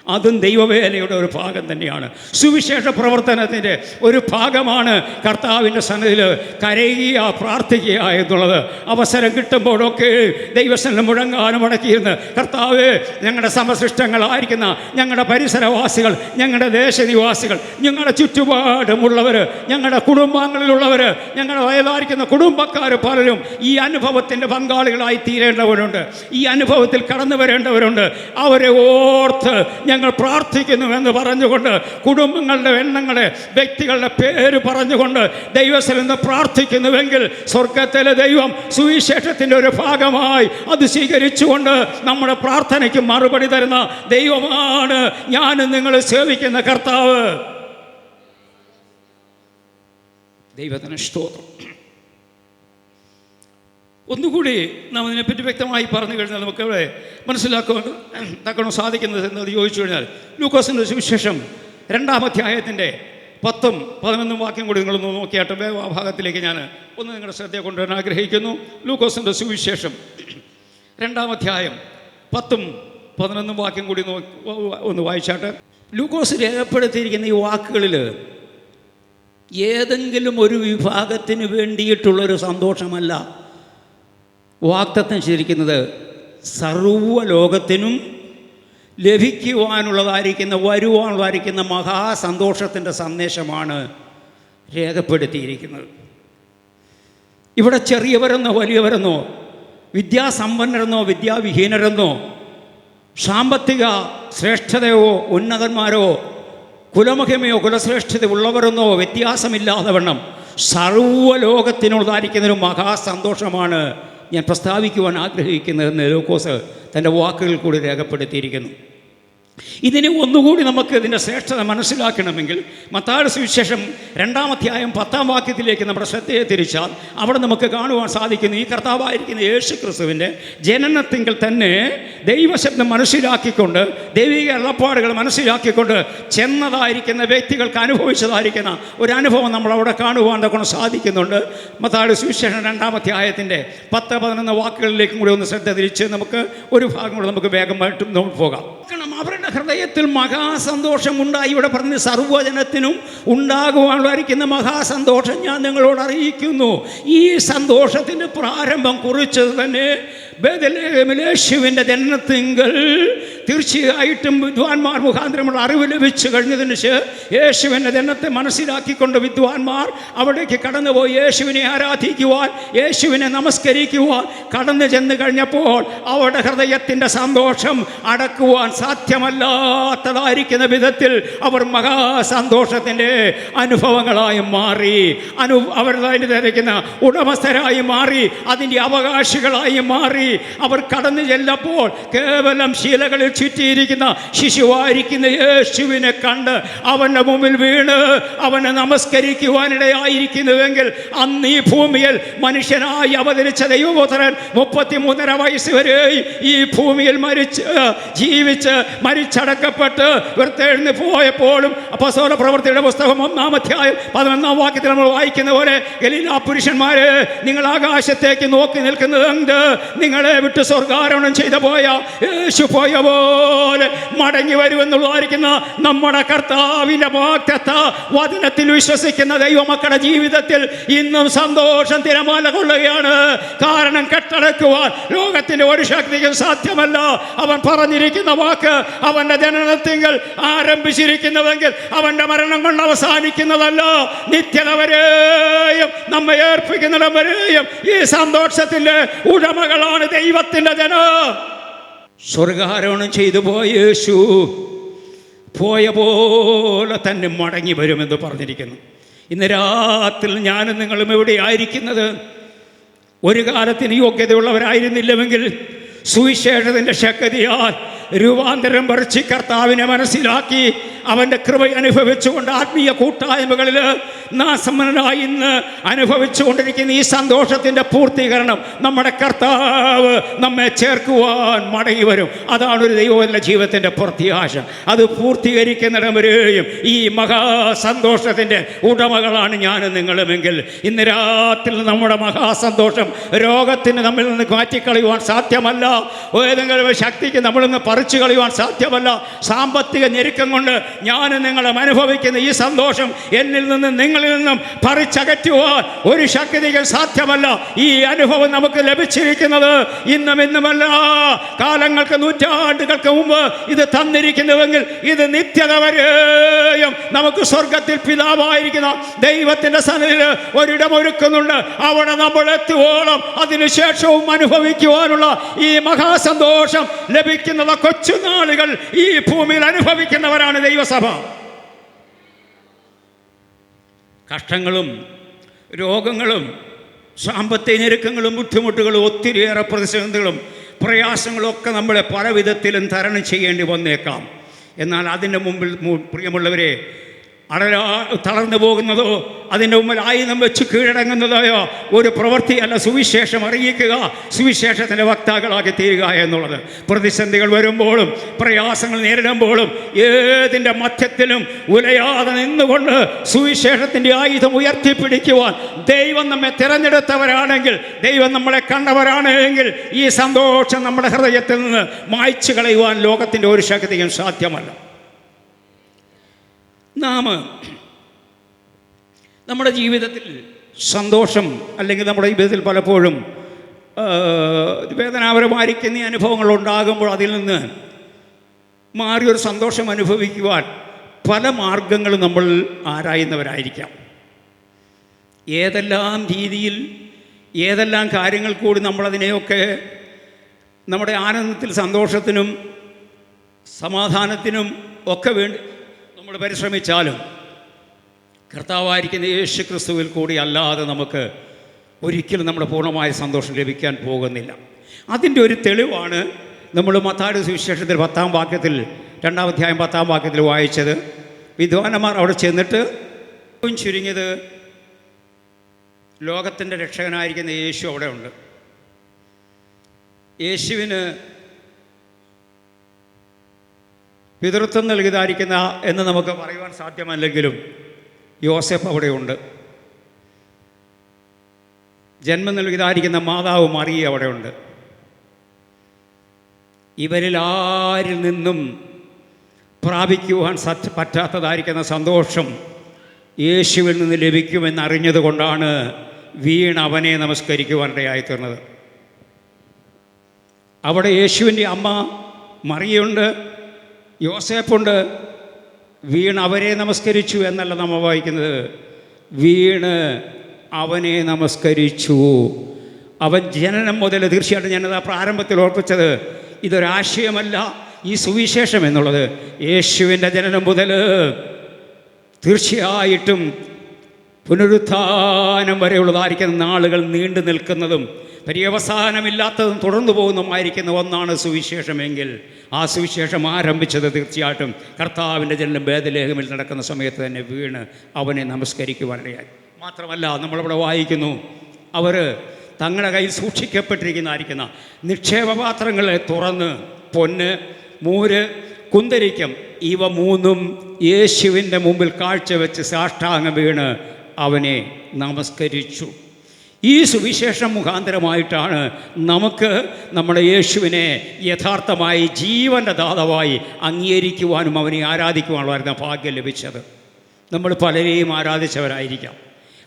അതും ദൈവവേലയുടെ ഒരു ഭാഗം തന്നെയാണ്. സുവിശേഷ പ്രവർത്തനത്തിൻ്റെ ഒരു ഭാഗമാണ് കർത്താവിൻ്റെ സന്നിധിയിൽ കരയുക, പ്രാർത്ഥിക്കുക എന്നുള്ളത്. അവസരം കിട്ടുമ്പോഴൊക്കെ ദൈവസന്നിധിയിൽ മുഴങ്ങാനും അടക്കിയിരുന്ന്, കർത്താവ്, ഞങ്ങളുടെ സമസൃഷ്ടങ്ങളായിരിക്കുന്ന ഞങ്ങളുടെ പരിസരവാസികൾ, ഞങ്ങളുടെ ദേശനിവാസികൾ, ഞങ്ങളുടെ ചുറ്റുപാടുമുള്ളവർ, ഞങ്ങളുടെ കുടുംബാംഗങ്ങളിലുള്ളവർ, ഞങ്ങളുടെ വയലായിരിക്കുന്ന കുടുംബക്കാർ പലരും ഈ അനുഭവത്തിൻ്റെ പങ്കാളികളായി തീരേണ്ടവരുണ്ട്, ഈ അനുഭവത്തിൽ കടന്നു വരേണ്ടവരുണ്ട്. അവരെ ഓർത്ത് ഞങ്ങൾ പ്രാർത്ഥിക്കുന്നുവെന്ന് പറഞ്ഞുകൊണ്ട്, കുടുംബങ്ങളുടെ എണ്ണങ്ങളെ, വ്യക്തികളുടെ പേര് പറഞ്ഞുകൊണ്ട് ദൈവത്തിൽ നിന്ന് പ്രാർത്ഥിക്കുന്നുവെങ്കിൽ, സ്വർഗത്തിലെ ദൈവം സുവിശേഷത്തിൻ്റെ ഒരു ഭാഗമായി അത് സ്വീകരിച്ചുകൊണ്ട് നമ്മുടെ പ്രാർത്ഥനയ്ക്ക് മറുപടി തരുന്ന ദൈവമാണ് ഞാനും നിങ്ങൾ സേവിക്കുന്ന കർത്താവ്. ദൈവത്തിന് സ്തോത്രം. ഒന്നുകൂടി നാം ഇതിനെപ്പറ്റി വ്യക്തമായി പറഞ്ഞു കഴിഞ്ഞാൽ നമുക്ക് ഇവിടെ മനസ്സിലാക്കാൻ സാധിക്കുന്നത് എന്നത് ചോദിച്ചു കഴിഞ്ഞാൽ, ലൂക്കോസിൻ്റെ സുവിശേഷം 2-ാം അധ്യായത്തിൻ്റെ 10ഉം 11ഉം വാക്യം കൂടി നിങ്ങളൊന്ന് നോക്കിയാട്ട് ആ ഭാഗത്തിലേക്ക് ഞാൻ ഒന്ന് നിങ്ങളുടെ ശ്രദ്ധയെ കൊണ്ടുവരാൻ ആഗ്രഹിക്കുന്നു. ലൂക്കോസിൻ്റെ സുവിശേഷം 2-ാം അധ്യായം 10ഉം 11ഉം വാക്യം കൂടി ഒന്ന് വായിച്ചാട്ട്. ലൂക്കോസ് രേഖപ്പെടുത്തിയിരിക്കുന്ന ഈ വാക്കുകളിൽ ഏതെങ്കിലും ഒരു വിഭാഗത്തിന് വേണ്ടിയിട്ടുള്ളൊരു സന്തോഷമല്ല വാഗ്ദത്തം ചെയ്തിരിക്കുന്നത്. സർവ്വലോകത്തിനും ലഭിക്കുവാനുള്ളതായിരിക്കുന്ന, വരുവാനുള്ളതായിരിക്കുന്ന മഹാസന്തോഷത്തിൻ്റെ സന്ദേശമാണ് രേഖപ്പെടുത്തിയിരിക്കുന്നത്. ഇവിടെ ചെറിയവരെന്നോ വലിയവരെന്നോ, വിദ്യാസമ്പന്നരെന്നോ വിദ്യാവിഹീനരെന്നോ, സാമ്പത്തിക ശ്രേഷ്ഠതയോ ഉന്നതന്മാരോ കുലമഹിമയോ കുലശ്രേഷ്ഠത ഉള്ളവരെന്നോ വ്യത്യാസമില്ലാതെ വണ്ണം സർവ്വലോകത്തിനുള്ളതായിരിക്കുന്നൊരു മഹാസന്തോഷമാണ് ഞാൻ പ്രസ്താവിക്കുവാൻ ആഗ്രഹിക്കുന്നതെന്ന് ലൂക്കോസ് തൻ്റെ വാക്കുകളിൽ കൂടി രേഖപ്പെടുത്തിയിരിക്കുന്നു. ഇതിനെ ഒന്നുകൂടി നമുക്ക് ഇതിൻ്റെ ശ്രേഷ്ഠത മനസ്സിലാക്കണമെങ്കിൽ മത്തായിയുടെ സുവിശേഷം 2-ാം അധ്യായം 10-ാം വാക്യത്തിലേക്ക് നമ്മുടെ ശ്രദ്ധയെ തിരിച്ചാൽ അവിടെ നമുക്ക് കാണുവാൻ സാധിക്കുന്നു, ഈ കർത്താവായിരിക്കുന്ന യേശു ക്രിസ്തുവിൻ്റെ ജനനത്തിങ്കിൽ തന്നെ ദൈവശബ്ദം മനസ്സിലാക്കിക്കൊണ്ട്, ദൈവിക അള്ളപ്പാടുകൾ മനസ്സിലാക്കിക്കൊണ്ട് ചെന്നതായിരിക്കുന്ന വ്യക്തികൾക്ക് അനുഭവിച്ചതായിരിക്കുന്ന ഒരു അനുഭവം നമ്മളവിടെ കാണുവാൻ കൊണ്ട് സാധിക്കുന്നുണ്ട്. മത്തായിയുടെ സുവിശേഷം 2-ാം അധ്യായത്തിൻ്റെ 10-11 വാക്കുകളിലേക്കും കൂടി ഒന്ന് ശ്രദ്ധ തിരിച്ച് നമുക്ക് ഒരു ഭാഗം കൂടെ നമുക്ക് വേഗമായിട്ട് പോകാം. അവരുടെ ഹൃദയത്തിൽ മഹാസന്തോഷം ഉണ്ടായി. ഇവിടെ പറഞ്ഞ സർവ്വജനത്തിനും ഉണ്ടാകുവാനുള്ളതായിരിക്കുന്ന മഹാസന്തോഷം ഞാൻ നിങ്ങളോട് അറിയിക്കുന്നു. ഈ സന്തോഷത്തിൻ്റെ പ്രാരംഭം കുറിച്ചത് തന്നെ ബേത്ലഹേമിലെ യേശുവിൻ്റെ ജനനത്തിങ്കൽ തീർച്ചയായിട്ടും വിദ്വാൻമാർ മുഖാന്തരമുള്ള അറിവ് ലഭിച്ചു കഴിഞ്ഞതിന് യേശുവിൻ്റെ ജനനത്തെ മനസ്സിലാക്കിക്കൊണ്ട് വിദ്വാൻമാർ അവിടേക്ക് കടന്നുപോയി യേശുവിനെ ആരാധിക്കുവാൻ, യേശുവിനെ നമസ്കരിക്കുവാൻ കടന്നു ചെന്ന് കഴിഞ്ഞപ്പോൾ അവരുടെ ഹൃദയത്തിൻ്റെ സന്തോഷം അടക്കുവാൻ സാധ്യമല്ലാത്തതായിരിക്കുന്ന വിധത്തിൽ അവർ മഹാസന്തോഷത്തിൻ്റെ അനുഭവങ്ങളായി മാറി, അവരുടെ ഉടമസ്ഥരായി മാറി, അതിൻ്റെ അവകാശികളായി മാറി. അവർ കടന്നു ചെല്ലപ്പോൾ കേവലം ശീലകളിൽ ചുറ്റിയിരിക്കുന്ന ശിശുവായിരിക്കുന്ന യേശുവിനെ കണ്ട് അവൻ്റെ മുമ്പിൽ വീണ് അവനെ നമസ്കരിക്കുവാനിടയായിരിക്കുന്നുവെങ്കിൽ, അന്ന് ഈ ഭൂമിയിൽ മനുഷ്യനായി അവതരിച്ച ദൈവപുത്രൻ 33.5 വയസ്സ് വരെ ഈ ഭൂമിയിൽ ജീവിച്ച് മരിച്ചടക്കപ്പെട്ട് ഉയർത്തെഴുന്നേറ്റ് പോയപ്പോഴും അപ്പോസ്തല പ്രവൃത്തിയുടെ പുസ്തകം 1-ാം അധ്യായം 11-ാം വാക്യത്തിൽ നമ്മൾ വായിക്കുന്ന പോലെ, ഗലീലാ പുരുഷന്മാരെ, നിങ്ങൾ ആകാശത്തേക്ക് നോക്കി നിൽക്കുന്നത് എന്ത്? നിങ്ങളെ വിട്ട് സ്വർഗാരോഹണം ചെയ്തു പോയ യേശു പോയ പോലെ മടങ്ങി വരുമെന്നുള്ളതായിരിക്കുന്ന നമ്മുടെ കർത്താവിൻ്റെ വാഗ്ദത്ത വചനത്തിൽ വിശ്വസിക്കുന്ന ദൈവമക്കളുടെ ജീവിതത്തിൽ ഇന്നും സന്തോഷം തിരമാല കൊള്ളുകയാണ്. കാരണം കെട്ടടക്കുവാൻ ലോകത്തിൻ്റെ ഒരു ശക്തിക്കും സാധ്യമല്ല. അവൻ പറഞ്ഞിരിക്കുന്ന വാക്ക് അവൻ്റെ ജനനത്തിങ്കൽ ആരംഭിച്ചിരിക്കുന്നുവെങ്കിൽ അവൻ്റെ മരണം കൊണ്ട് അവസാനിക്കുന്നതല്ല. നിത്യത വരെയും നമ്മെ ഏർപ്പിക്കുന്നിടം വരെയും ഈ സന്തോഷത്തിൻ്റെ ഉടമകളാണ് ദൈവത്തിൻ്റെ ജനം. സ്വർഗാരോഹണം ചെയ്തു പോയ യേശു പോയ പോലെ തന്നെ മടങ്ങി വരുമെന്ന് പറഞ്ഞിരിക്കുന്നു. ഇന്ന് രാത്രി ഞാനും നിങ്ങളും എവിടെ ആയിരിക്കുന്നത്? ഒരു കാലത്തിന് യോഗ്യതയുള്ളവരായിരുന്നില്ലെങ്കിൽ സുവിശേഷത്തിൻ്റെ ശക്തിയാൽ രൂപാന്തരം പറിച്ച് കർത്താവിനെ മനസ്സിലാക്കി അവൻ്റെ കൃപ അനുഭവിച്ചുകൊണ്ട് ആത്മീയ കൂട്ടായ്മകളിൽ നാസമ്മനായി ഇന്ന് അനുഭവിച്ചുകൊണ്ടിരിക്കുന്ന ഈ സന്തോഷത്തിൻ്റെ പൂർത്തീകരണം നമ്മുടെ കർത്താവ് നമ്മെ ചേർക്കുവാൻ മടങ്ങി വരും. അതാണ് ഒരു ദൈവവല്ല ജീവിതത്തിൻ്റെ പ്രത്യാശ. അത് പൂർത്തീകരിക്കുന്നിടം വരെയും ഈ മഹാസന്തോഷത്തിൻ്റെ ഉടമകളാണ് ഞാനും നിങ്ങളുമെങ്കിൽ ഇന്ന് രാത്രി നമ്മുടെ മഹാസന്തോഷം രോഗത്തിന് നമ്മിൽ നിന്ന് മാറ്റിക്കളയുവാൻ സാധ്യമല്ല. ഏതെങ്കിലും ശക്തിക്ക് നമ്മളിന്ന് പറിച്ചു കളയുവാൻ സാധ്യമല്ല. സാമ്പത്തിക ഞെരുക്കം കൊണ്ട് ഞാനും നിങ്ങളും അനുഭവിക്കുന്ന ഈ സന്തോഷം എന്നിൽ നിന്നും നിങ്ങളിൽ നിന്നും പറിച്ചകറ്റുവാൻ ഒരു ശക്തിക്ക് സാധ്യമല്ല. ഈ അനുഭവം നമുക്ക് ലഭിച്ചിരിക്കുന്നത് ഇന്നുമല്ല, കാലങ്ങൾക്ക് നൂറ്റാണ്ടുകൾക്ക് മുമ്പ് ഇത് തന്നിരിക്കുന്നുവെങ്കിൽ ഇത് നിത്യത വരെയും നമുക്ക് സ്വർഗത്തിൽ പിതാവായിരിക്കുന്ന ദൈവത്തിൻ്റെ സന്നിധിയിൽ ഒരിടമൊരുക്കുന്നുണ്ട്. അവിടെ നമ്മൾ എത്തുവോളം അതിനുശേഷവും അനുഭവിക്കുവാനുള്ള ഈ മഹാസന്തോഷം ലഭിക്കുന്ന കൊച്ചുനാളുകൾ ഈ ഭൂമിയിൽ അനുഭവിക്കുന്നവരാണ് ദൈവസഭ. കഷ്ടങ്ങളും രോഗങ്ങളും സാമ്പത്തിക ഞെരുക്കങ്ങളും ബുദ്ധിമുട്ടുകളും ഒത്തിരിയേറെ പ്രതിസന്ധികളും പ്രയാസങ്ങളും ഒക്കെ നമ്മളെ പല വിധത്തിലും തരണം ചെയ്യേണ്ടി വന്നേക്കാം. എന്നാൽ അതിൻ്റെ മുമ്പിൽ പ്രിയമുള്ളവരെ തളർന്നു പോകുന്നതോ അതിൻ്റെ മുമ്പിൽ ആയുധം വെച്ച് കീഴടങ്ങുന്നതായോ ഒരു പ്രവൃത്തിയല്ല സുവിശേഷം അറിയിക്കുക, സുവിശേഷത്തിൻ്റെ വക്താക്കളാക്കി തീരുക എന്നുള്ളത്. പ്രതിസന്ധികൾ വരുമ്പോഴും പ്രയാസങ്ങൾ നേരിടുമ്പോഴും ഏതിൻ്റെ മധ്യത്തിലും ഉലയാതെ നിന്നുകൊണ്ട് സുവിശേഷത്തിൻ്റെ ആയുധം ഉയർത്തിപ്പിടിക്കുവാൻ ദൈവം നമ്മെ തിരഞ്ഞെടുത്തവരാണെങ്കിൽ, ദൈവം നമ്മളെ കണ്ടവരാണെങ്കിൽ ഈ സന്തോഷം നമ്മുടെ ഹൃദയത്തിൽ നിന്ന് മായ്ച്ചു കളയുവാൻ ലോകത്തിൻ്റെ ഒരു ശക്തിയും സാധ്യമല്ല. നാം നമ്മുടെ ജീവിതത്തിൽ സന്തോഷം അല്ലെങ്കിൽ നമ്മുടെ ജീവിതത്തിൽ പലപ്പോഴും വേദനാപരമായിരിക്കുന്ന അനുഭവങ്ങൾ ഉണ്ടാകുമ്പോൾ അതിൽ നിന്ന് മാറിയൊരു സന്തോഷം അനുഭവിക്കുവാൻ പല മാർഗങ്ങളും നമ്മൾ ആരായുന്നവരായിരിക്കാം. ഏതെല്ലാം രീതിയിൽ ഏതെല്ലാം കാര്യങ്ങൾ കൂടി നമ്മളതിനെയൊക്കെ നമ്മുടെ ആനന്ദത്തിൽ സന്തോഷത്തിനും സമാധാനത്തിനും ഒക്കെ വേണ്ടി നമ്മൾ പരിശ്രമിച്ചാലും കർത്താവായിരിക്കുന്ന യേശു ക്രിസ്തുവിൽ കൂടി അല്ലാതെ നമുക്ക് ഒരിക്കലും നമ്മുടെ പൂർണ്ണമായ സന്തോഷം ലഭിക്കാൻ പോകുന്നില്ല. അതിൻ്റെ ഒരു തെളിവാണ് നമ്മൾ മത്തായിയുടെ സുവിശേഷത്തിൽ 10-ാം വാക്യത്തിൽ 2-ാം അധ്യായം 10-ാം വാക്യത്തിൽ വായിച്ചത്. വിദ്വാനന്മാർ അവിടെ ചെന്നിട്ട് ചുരുങ്ങിയത് ലോകത്തിൻ്റെ രക്ഷകനായിരിക്കുന്ന യേശു അവിടെ ഉണ്ട്. യേശുവിന് പിതൃത്വം നൽകിയതായിരിക്കുന്ന എന്ന് നമുക്ക് പറയുവാൻ സാധ്യമല്ലെങ്കിലും യോസേഫ് അവിടെയുണ്ട്. ജന്മം നൽകിയതായിരിക്കുന്ന മാതാവ് മറിയ അവിടെയുണ്ട്. ഇവരിൽ ആരിൽ നിന്നും പ്രാപിക്കുവാൻ പറ്റാത്തതായിരിക്കുന്ന സന്തോഷം യേശുവിൽ നിന്ന് ലഭിക്കുമെന്നറിഞ്ഞത് കൊണ്ടാണ് വീണ് അവനെ നമസ്കരിക്കുവാനിടയായിത്തീർന്നത്. അവിടെ യേശുവിൻ്റെ അമ്മ മറിയുണ്ട്, യോസേഫുണ്ട്. വീണ് അവരെ നമസ്കരിച്ചു എന്നല്ല നമ്മൾ വായിക്കുന്നത്, വീണ് അവനെ നമസ്കരിച്ചു. അവൻ ജനനം മുതൽ, തീർച്ചയായിട്ടും ഞാനത് പ്രാരംഭത്തിൽ ഓർപ്പിച്ചത്, ഇതൊരാശയമല്ല ഈ സുവിശേഷം എന്നുള്ളത്. യേശുവിൻ്റെ ജനനം മുതൽ തീർച്ചയായിട്ടും പുനരുത്ഥാനം വരെയുള്ളതായിരിക്കുന്ന നാളുകൾ നീണ്ടു നിൽക്കുന്നതും പര്യവസാനമില്ലാത്തതും തുടർന്നു പോകുന്നതുമായിരിക്കുന്ന ഒന്നാണ് സുവിശേഷമെങ്കിൽ ആ സുവിശേഷം ആരംഭിച്ചത് തീർച്ചയായിട്ടും കർത്താവിൻ്റെ ജനനം ബേത്ലഹേമിൽ നടക്കുന്ന സമയത്ത് തന്നെ വീണ് അവനെ നമസ്കരിക്കുവാനിടയായി. മാത്രമല്ല നമ്മളിവിടെ വായിക്കുന്നു, അവർ തങ്ങളുടെ കയ്യിൽ സൂക്ഷിക്കപ്പെട്ടിരിക്കുന്നതായിരിക്കുന്ന നിക്ഷേപപാത്രങ്ങളെ തുറന്ന് പൊന്ന്, മൂര്, കുന്തരിക്കം ഇവ മൂന്നും യേശുവിൻ്റെ മുമ്പിൽ കാഴ്ചവെച്ച് സാഷ്ടാംഗം വീണ് അവനെ നമസ്കരിച്ചു. ഈ സുവിശേഷം മുഖാന്തരമായിട്ടാണ് നമുക്ക് നമ്മുടെ യേശുവിനെ യഥാർത്ഥമായി ജീവൻ്റെ ദാതാവായി അംഗീകരിക്കുവാനും അവനെ ആരാധിക്കുവാനുള്ള ഭാഗ്യം ലഭിച്ചത്. നമ്മൾ പലരെയും ആരാധിച്ചവരായിരിക്കാം,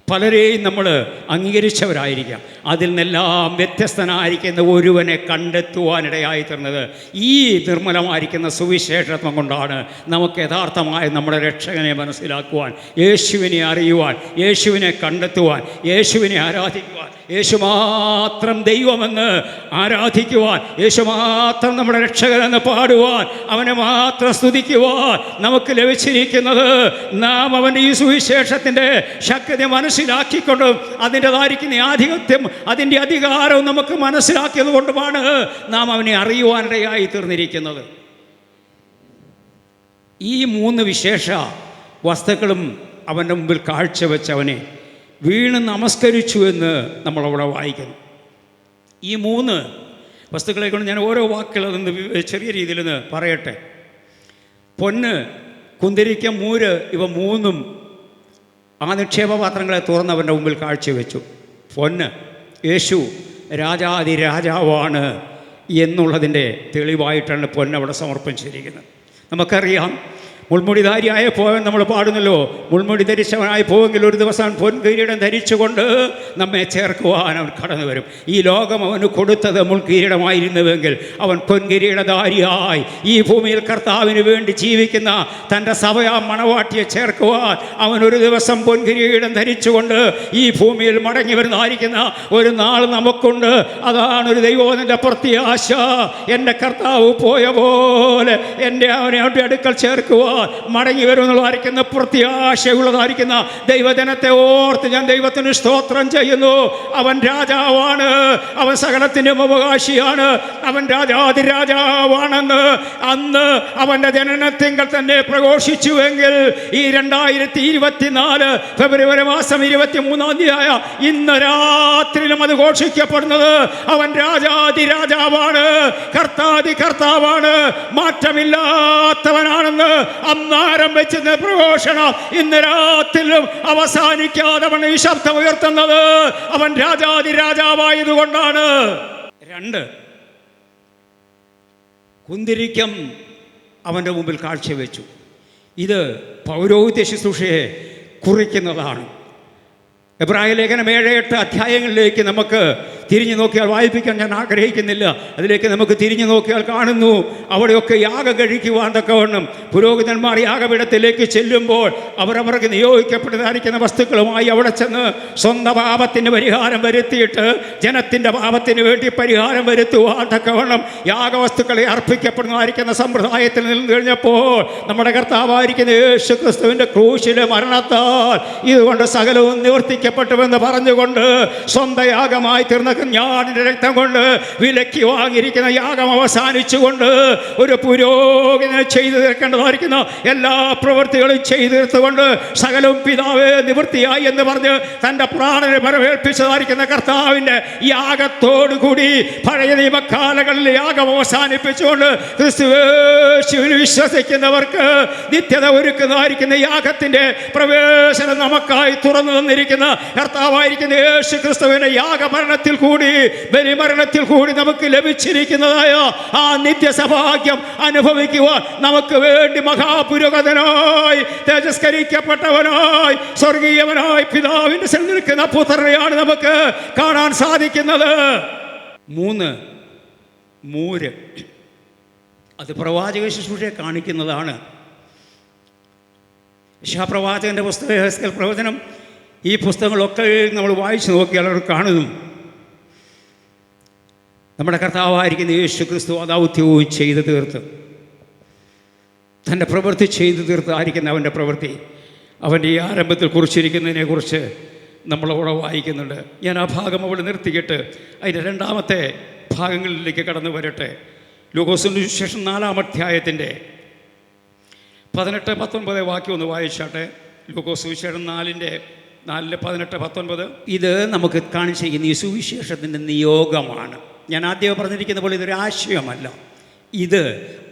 പലരെയും നമ്മൾ അംഗീകരിച്ചവരായിരിക്കാം. അതിൽ നിന്നെല്ലാം വ്യത്യസ്തനായിരിക്കുന്ന ഒരുവനെ കണ്ടെത്തുവാനിടയായി തീർന്നത് ഈ നിർമ്മലമായിരിക്കുന്ന സുവിശേഷത്വം കൊണ്ടാണ്. നമുക്ക് യഥാർത്ഥമായ നമ്മുടെ രക്ഷകനെ മനസ്സിലാക്കുവാൻ, യേശുവിനെ അറിയുവാൻ, യേശുവിനെ കണ്ടെത്തുവാൻ, യേശുവിനെ ആരാധിക്കുവാൻ, യേശു മാത്രം ദൈവമെന്ന് ആരാധിക്കുവാൻ, യേശു മാത്രം നമ്മുടെ രക്ഷകനെന്ന് പാടുവാൻ, അവനെ മാത്രം സ്തുതിക്കുവാൻ നമുക്ക് ലഭിച്ചിരിക്കുന്നത് നാം അവൻ്റെ ഈ സുവിശേഷത്തിൻ്റെ ശക്തി മനസ്സിലാക്കിക്കൊണ്ടും അതിൻ്റെതായിരിക്കുന്ന ആധിപത്യം, അതിൻ്റെ അധികാരവും നമുക്ക് മനസ്സിലാക്കിയത് കൊണ്ടുമാണ് നാം അവനെ അറിയുവാനിടയായി തീർന്നിരിക്കുന്നത്. ഈ 3 വിശേഷ വസ്തുക്കളും അവൻ്റെ മുമ്പിൽ കാഴ്ചവെച്ചവനെ വീണ് നമസ്കരിച്ചു എന്ന് നമ്മളവിടെ വായിക്കുന്നു. ഈ 3 വസ്തുക്കളെ കൊണ്ട് ഞാൻ ഓരോ വാക്കുകൾ നിന്ന് ചെറിയ രീതിയിൽ നിന്ന് പറയട്ടെ. പൊന്ന്, കുന്തിരിക്കം, മൂര് ഇവ 3ഉം ആ നിക്ഷേപപാത്രങ്ങളെ തുറന്നവൻ്റെ മുമ്പിൽ കാഴ്ചവെച്ചു. പൊന്ന്, യേശു രാജാതിരാജാവാണ് എന്നുള്ളതിൻ്റെ തെളിവായിട്ടാണ് പൊന്നവിടെ സമർപ്പിച്ചിരിക്കുന്നത്. നമുക്കറിയാം, മുൾമുടിധാരിയായ പോവൻ നമ്മൾ പാടുന്നല്ലോ, മുൾമുടി ധരിച്ചവനായി പോവെങ്കിൽ ഒരു ദിവസം പൊൻകിരീടം ധരിച്ചുകൊണ്ട് നമ്മെ ചേർക്കുവാൻ അവൻ കടന്നു വരും. ഈ ലോകം അവന് കൊടുത്തത് മുൾക്കിരീടമായിരുന്നുവെങ്കിൽ അവൻ പൊൻകിരീടധാരിയായി ഈ ഭൂമിയിൽ കർത്താവിന് വേണ്ടി ജീവിക്കുന്ന തൻ്റെ സഭയാ മണവാട്ടിയെ ചേർക്കുവാൻ അവനൊരു ദിവസം പൊൻകിരീടം ധരിച്ചുകൊണ്ട് ഈ ഭൂമിയിൽ മടങ്ങി വരുന്നതായിരിക്കുന്ന ഒരു നാൾ നമുക്കുണ്ട്. അതാണ് ഒരു ദൈവത്തിൻ്റെ പ്രത്യാശ. എൻ്റെ കർത്താവ് പോയ പോലെ എൻ്റെ അവനെ അടുക്കൽ ചേർക്കുവാൻ മടങ്ങി വരുന്നതായിരിക്കുന്ന പ്രത്യാശയുള്ളതായിരിക്കുന്ന ദൈവജനത്തെ ഓർത്ത് ഞാൻ ദൈവത്തിന് സ്തോത്രം ചെയ്യുന്നു. അവൻ രാജാവാണ്, അവൻ സകലത്തിൻ്റെയും അവകാശിയാണ്, അവൻ രാജാതിരാജാവാണെന്ന് അന്ന് അവൻ്റെ ജനനത്തിങ്കൽ തന്നെ പ്രഘോഷിച്ചുവെങ്കിൽ ഈ 2024 ഫെബ്രുവരി മാസം 23 ഇന്ന് രാത്രിയിലും അത് ഘോഷിക്കപ്പെടുന്നത് അവൻ രാജാതിരാജാവാണ്, കർത്താവാണ്, മാറ്റമില്ലാത്തവനാണെന്ന് അന്ന് ആരംഭിച്ച പ്രഘോഷണം ഇന്ന് രാത്രിയിലും അവസാനിക്കാതെ അവൻ ഈ ശബ്ദം ഉയർത്തുന്നത് അവൻ രാജാതിരാജാവായതുകൊണ്ടാണ്. 2, കുന്തിരിക്കം അവൻ്റെ മുമ്പിൽ കാഴ്ചവെച്ചു. ഇത് പൗരോഹിത്യ ശുശ്രൂഷയെ കുറിക്കുന്നതാണ്. എബ്രായ ലേഖനം 7-8 അധ്യായങ്ങളിലേക്ക് നമുക്ക് തിരിഞ്ഞു നോക്കിയാൽ, വായിപ്പിക്കാൻ ഞാൻ ആഗ്രഹിക്കുന്നില്ല, അതിലേക്ക് നമുക്ക് തിരിഞ്ഞു നോക്കിയാൽ കാണുന്നു, അവിടെയൊക്കെ യാഗം കഴിക്കുവാൻ തക്കവണ്ണം പുരോഹിതന്മാർ യാഗപീഠത്തിലേക്ക് ചെല്ലുമ്പോൾ അവരവർക്ക് നിയോഗിക്കപ്പെട്ടതായിരിക്കുന്ന വസ്തുക്കളുമായി അവിടെ ചെന്ന് സ്വന്തം പാപത്തിന് പരിഹാരം വരുത്തിയിട്ട് ജനത്തിൻ്റെ പാപത്തിന് വേണ്ടി പരിഹാരം വരുത്തുവാൻ തക്കവണ്ണം യാഗവസ്തുക്കളെ അർപ്പിക്കപ്പെടുന്നതായിരിക്കുന്ന സമ്പ്രദായത്തിൽ നിന്ന് കഴിഞ്ഞപ്പോൾ നമ്മുടെ കർത്താവായിരിക്കുന്ന യേശു ക്രിസ്തുവിൻ്റെ ക്രൂശിലെ മരണത്താൽ ഇതുകൊണ്ട് സകലവും നിവർത്തിക്കപ്പെട്ടുവെന്ന് പറഞ്ഞുകൊണ്ട് സ്വന്തം യാഗമായി തീർന്ന ഞാനിൻ്റെ രക്തം കൊണ്ട് വിലക്കി വാങ്ങിയിരിക്കുന്ന യാഗം അവസാനിച്ചുകൊണ്ട് ഒരു പുരോഹിതനെ ചെയ്തു തീർക്കേണ്ടതായിരിക്കുന്ന എല്ലാ പ്രവൃത്തികളും ചെയ്തു തീർത്തുകൊണ്ട് സകലവും പിതാവേ നിവൃത്തിയായി എന്ന് പറഞ്ഞ് തൻ്റെ പ്രാണനെ വരവേൽപ്പിച്ചതായിരിക്കുന്ന കർത്താവിൻ്റെ യാഗത്തോടു കൂടി പഴയ നിയമകാലങ്ങളിൽ യാഗം അവസാനിപ്പിച്ചുകൊണ്ട് ക്രിസ്തുവേശുവിൽ വിശ്വസിക്കുന്നവർക്ക് നിത്യത ഒരുക്കുന്നതായിരിക്കുന്ന യാഗത്തിൻ്റെ പ്രവേശനം നമുക്കായി തുറന്നു തന്നിരിക്കുന്ന കർത്താവായിരിക്കുന്ന യേശു ക്രിസ്തുവിൻ്റെ യാഗമരണത്തിൽ കൂടി ബലിമരണത്തിൽ കൂടി നമുക്ക് ലഭിച്ചിരിക്കുന്നതായ ആ നിത്യസഭാഗ്യം അനുഭവിക്കുവാൻ നമുക്ക് വേണ്ടി മഹാപുരോഹിതനായി തേജസ്കരിക്കപ്പെട്ടവനായി സ്വർഗീയവനായി പിതാവിൻ്റെ സന്നിധിയിൽ നിൽക്കുന്ന പുത്രനെയാണ് നമുക്ക് കാണാൻ സാധിക്കുന്നത്. 3, മൂര്. അത് പ്രവാചക ശുശ്രൂഷയെ കാണിക്കുന്നതാണ്. യശയ്യാപ്രവാചകൻ്റെ പുസ്തകം, യെഹെസ്കേൽ പ്രവചനം, ഈ പുസ്തകങ്ങളൊക്കെ നമ്മൾ വായിച്ചു നോക്കിയാൽ അവർ കാണുന്നു നമ്മുടെ കർത്താവായിരിക്കുന്ന യേശു ക്രിസ്തു ആ ദൗത്യവും ചെയ്തു തീർത്ത് തൻ്റെ പ്രവൃത്തി ചെയ്തു തീർത്തായിരിക്കുന്ന അവൻ്റെ പ്രവൃത്തി അവൻ്റെ ഈ ആരംഭത്തിൽ കുറിച്ചിരിക്കുന്നതിനെക്കുറിച്ച് നമ്മളവിടെ വായിക്കുന്നുണ്ട്. ഞാൻ ആ ഭാഗം അവിടെ നിർത്തിയിട്ട് അതിൻ്റെ 2ാമത്തെ ഭാഗങ്ങളിലേക്ക് കടന്നു വരട്ടെ. ലൂക്കോസിൻ്റെ സുവിശേഷം 4-ാം അധ്യായത്തിൻ്റെ 18-19 വാക്യം ഒന്ന് വായിച്ചാട്ടെ. ലൂക്കോസ് സുവിശേഷം 4:18-19. ഇത് നമുക്ക് കാണിച്ചിരിക്കുന്ന ഈ സുവിശേഷത്തിൻ്റെ നിയോഗമാണ്. ഞാൻ ആദ്യം പറഞ്ഞിരിക്കുന്ന പോലെ ഇതൊരു ആശയമല്ല, ഇത്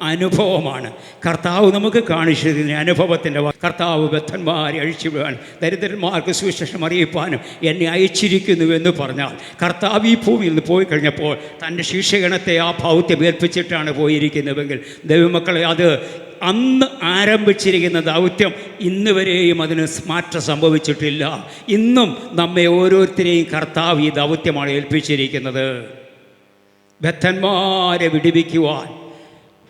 അനുഭവമാണ്. കർത്താവ് നമുക്ക് കാണിച്ചതിന് അനുഭവത്തിൻ്റെ കർത്താവ് ബദ്ധന്മാരെ അഴിച്ചുവിടാൻ ദരിദ്രന്മാർക്ക് സുവിശേഷം അറിയിപ്പാനും എന്നെ അയച്ചിരിക്കുന്നുവെന്ന് പറഞ്ഞാൽ കർത്താവ് ഈ ഭൂമിയിൽ നിന്ന് പോയി കഴിഞ്ഞപ്പോൾ തൻ്റെ ശിഷ്യഗണത്തെ ആ ഭൗത്യം ഏൽപ്പിച്ചിട്ടാണ് പോയിരിക്കുന്നതെങ്കിൽ ദൈവമക്കളെ, അത് അന്ന് ആരംഭിച്ചിരിക്കുന്ന ദൗത്യം ഇന്ന് വരെയും അതിന് മാറ്റം സംഭവിച്ചിട്ടില്ല. ഇന്നും നമ്മെ ഓരോരുത്തരെയും കർത്താവ് ഈ ദൗത്യമാണ് ഏൽപ്പിച്ചിരിക്കുന്നത്. ബദ്ധന്മാരെ വിടുവിക്കുവാൻ,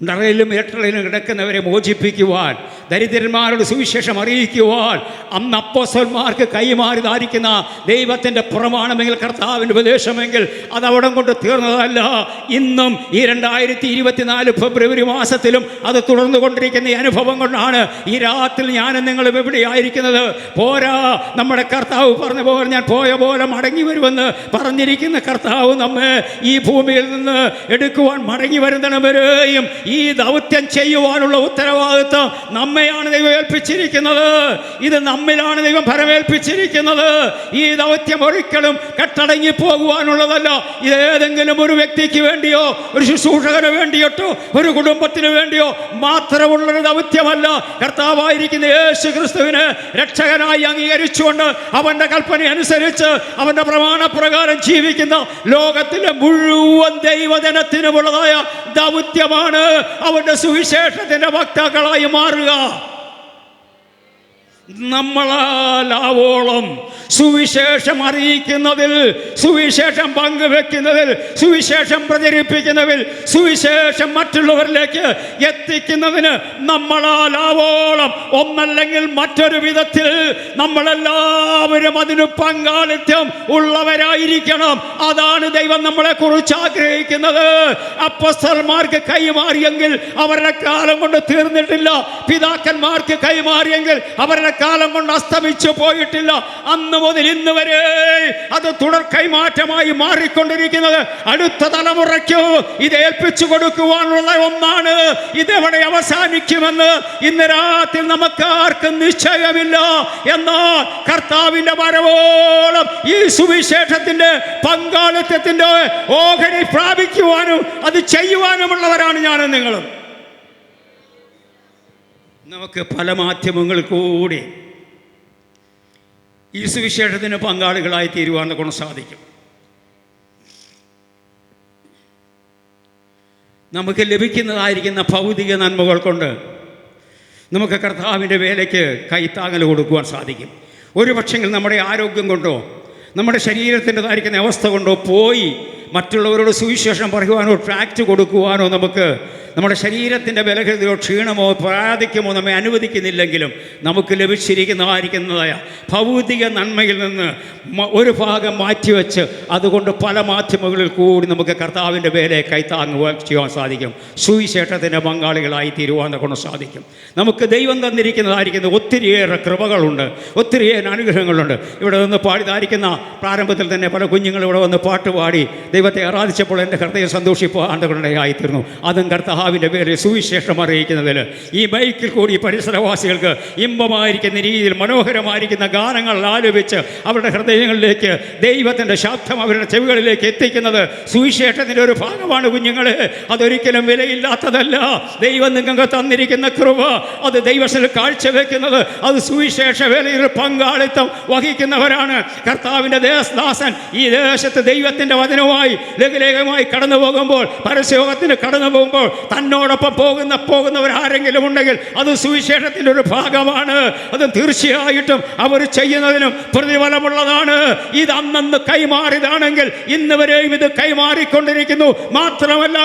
നറയിലും ഇരട്ടളിലും കിടക്കുന്നവരെ മോചിപ്പിക്കുവാൻ, ദരിദ്രന്മാരുടെ സുവിശേഷം അറിയിക്കുവാൻ അന്ന് അപ്പോസ്തലന്മാർക്ക് കൈമാറിയതായിരിക്കുന്ന ദൈവത്തിൻ്റെ പ്രമാണമെങ്കിൽ, കർത്താവിൻ്റെ ഉപദേശമെങ്കിൽ അതവിടം കൊണ്ട് തീർന്നതല്ല. ഇന്നും ഈ 2024 ഫെബ്രുവരി മാസത്തിലും അത് തുടർന്നു കൊണ്ടിരിക്കുന്ന ഈ അനുഭവം കൊണ്ടാണ് ഈ രാത്രി ഞാനും നിങ്ങളും എവിടെയായിരിക്കുന്നത്. പോരാ, നമ്മുടെ കർത്താവ് പറഞ്ഞ പോലെ ഞാൻ പോയ പോലെ മടങ്ങി വരുമെന്ന് പറഞ്ഞിരിക്കുന്ന കർത്താവ് നമ്മെ ഈ ഭൂമിയിൽ നിന്ന് എടുക്കുവാൻ മടങ്ങി വരുന്നവരെയും ഈ ദൗത്യം ചെയ്യുവാനുള്ള ഉത്തരവാദിത്വം നമ്മെ നമ്മെയാണ് ദൈവം ഏൽപ്പിച്ചിരിക്കുന്നത്. ഇത് നമ്മിലാണ് ദൈവം ഫലമേൽപ്പിച്ചിരിക്കുന്നത്. ഈ ദൗത്യം ഒരിക്കലും കെട്ടടങ്ങി പോകുവാനുള്ളതല്ല. ഇത് ഏതെങ്കിലും ഒരു വ്യക്തിക്ക് വേണ്ടിയോ ഒരു ശുശ്രൂഷകന് വേണ്ടിയിട്ടോ ഒരു കുടുംബത്തിന് വേണ്ടിയോ മാത്രമുള്ളൊരു ദൗത്യമല്ല. കർത്താവായിരിക്കുന്ന യേശു ക്രിസ്തുവിനെ രക്ഷകനായി അംഗീകരിച്ചുകൊണ്ട് അവൻ്റെ കൽപ്പന അനുസരിച്ച് അവൻ്റെ പ്രമാണപ്രകാരം ജീവിക്കുന്ന ലോകത്തിലെ മുഴുവൻ ദൈവജനത്തിനുമുള്ളതായ ദൗത്യമാണ് അവൻ്റെ സുവിശേഷത്തിൻ്റെ വക്താക്കളായി മാറുക. നമ്മളാലാവോളം സുവിശേഷം അറിയിക്കുന്നതിൽ, സുവിശേഷം പങ്കുവെക്കുന്നതിൽ, സുവിശേഷം പ്രചരിപ്പിക്കുന്നതിൽ, സുവിശേഷം മറ്റുള്ളവരിലേക്ക് എത്തിക്കുന്നതിന് നമ്മളാലാവോളം ഒന്നല്ലെങ്കിൽ മറ്റൊരു വിധത്തിൽ നമ്മളെല്ലാവരും അതിന് പങ്കാളിത്തം ഉള്ളവരായിരിക്കണം. അതാണ് ദൈവം നമ്മളെ കുറിച്ച് ആഗ്രഹിക്കുന്നത്. അപ്പോസ്തലന്മാർക്ക് കൈമാറിയെങ്കിൽ അവരുടെ കാലം കൊണ്ട് തീർന്നിട്ടില്ല. പിതാക്കന്മാർക്ക് കൈമാറിയെങ്കിൽ അവരുടെ കാലം കൊണ്ട് അസ്തമിച്ചു പോയിട്ടില്ല. അന്ന് മുതൽ ഇന്ന് വരെ അത് തുടർ കൈമാറ്റമായി മാറിക്കൊണ്ടിരിക്കുന്നത്. അടുത്ത തലമുറയ്ക്ക് ഇത് ഏൽപ്പിച്ചു കൊടുക്കുവാനുള്ള ഒന്നാണ്. ഇതെവിടെ അവസാനിക്കുമെന്ന് ഇന്ന് രാത്രി നമുക്ക് ആർക്കും നിശ്ചയമില്ല. എന്നാൽ കർത്താവിന്റെ വരവോളം ഈ സുവിശേഷത്തിന്റെ പങ്കാളിത്തത്തിന്റെ ഓഹരി പ്രാപിക്കുവാനും അത് ചെയ്യുവാനുമുള്ളവരാണ് ഞാനും നിങ്ങളും. നമുക്ക് പല മാധ്യമങ്ങൾ കൂടി ഈ സുവിശേഷത്തിന് പങ്കാളികളായി തീരുവാൻ കൊണ്ട് സാധിക്കും. നമുക്ക് ലഭിക്കുന്നതായിരിക്കുന്ന ഭൗതിക നന്മകൾ കൊണ്ട് നമുക്ക് കർത്താവിൻ്റെ വേലയ്ക്ക് കൈത്താങ്ങൽ കൊടുക്കുവാൻ സാധിക്കും. ഒരു പക്ഷെങ്കിൽ നമ്മുടെ ആരോഗ്യം കൊണ്ടോ നമ്മുടെ ശരീരത്തിൻ്റെതായിരിക്കുന്ന അവസ്ഥ കൊണ്ടോ പോയി മറ്റുള്ളവരോട് സുവിശേഷം പറയുവാനോ ട്രാക്റ്റ് കൊടുക്കുവാനോ നമുക്ക് നമ്മുടെ ശരീരത്തിൻ്റെ ബലഹീനതയോ ക്ഷീണമോ പ്രാതിക്യമോ നമ്മെ അനുവദിക്കുന്നില്ലെങ്കിലും നമുക്ക് ലഭിച്ചിരിക്കുന്നതായിരിക്കുന്നതായ ഭൗതിക നന്മയിൽ നിന്ന് ഒരു ഭാഗം മാറ്റിവെച്ച് അതുകൊണ്ട് പല മാധ്യമങ്ങളിൽ കൂടി നമുക്ക് കർത്താവിൻ്റെ വേലയെ കൈത്താങ്ങുവാൻ ചെയ്യാൻ സാധിക്കും. സുവിശേഷത്തിൻ്റെ പങ്കാളികളായി തീരുവാൻ കൊണ്ട് സാധിക്കും. നമുക്ക് ദൈവം തന്നിരിക്കുന്നതായിരിക്കുന്ന ഒത്തിരിയേറെ കൃപകളുണ്ട്, ഒത്തിരിയേറെ അനുഗ്രഹങ്ങളുണ്ട്. ഇവിടെ നിന്ന് പാടിതായിരിക്കുന്ന പ്രാരംഭത്തിൽ തന്നെ പല കുഞ്ഞുങ്ങൾ ഇവിടെ വന്ന് പാട്ടുപാടി ദൈവത്തെ ആരാധിച്ചപ്പോൾ എൻ്റെ ഹൃദയം സന്തോഷിപ്പാണ്ടകൊണ്ടേയായിത്തീർന്നു. അതും കർത്താവിൻ്റെ പേരിൽ സുവിശേഷം അറിയിക്കുന്നതിൽ ഈ ബൈക്കിൽ കൂടി പരിസരവാസികൾക്ക് ഇമ്പമായിരിക്കുന്ന രീതിയിൽ മനോഹരമായിരിക്കുന്ന ഗാനങ്ങൾ ആലപിച്ച് അവരുടെ ഹൃദയങ്ങളിലേക്ക് ദൈവത്തിൻ്റെ ശബ്ദം അവരുടെ ചെവികളിലേക്ക് എത്തിക്കുന്നത് സുവിശേഷത്തിൻ്റെ ഒരു ഭാഗമാണ് കുഞ്ഞുങ്ങളെ. അതൊരിക്കലും വിലയില്ലാത്തതല്ല. ദൈവം നിങ്ങൾക്ക് തന്നിരിക്കുന്ന കൃപ അത് ദൈവത്തിൽ കാഴ്ചവെക്കുന്നത് അത് സുവിശേഷ വേലയിൽ പങ്കാളിത്തം വഹിക്കുന്നവരാണ്. കർത്താവിൻ്റെ ദാസൻ ഈ ദേശത്ത് ദൈവത്തിൻ്റെ വചനവുമായി ലഘുലേഖമായി കടന്നു പോകുമ്പോൾ, പരസ്യയോഗത്തിന് കടന്നു പോകുമ്പോൾ തന്നോടൊപ്പം പോകുന്നവരാരെങ്കിലും ഉണ്ടെങ്കിൽ അത് സുവിശേഷത്തിൻ്റെ ഒരു ഭാഗമാണ്. അത് തീർച്ചയായിട്ടും അവർ ചെയ്യുന്നതിനും പ്രതിഫലമുള്ളതാണ്. ഇത് അന്നന്ന് കൈമാറിയതാണെങ്കിൽ ഇന്ന് വരെയും ഇത് കൈമാറിക്കൊണ്ടിരിക്കുന്നു. മാത്രമല്ല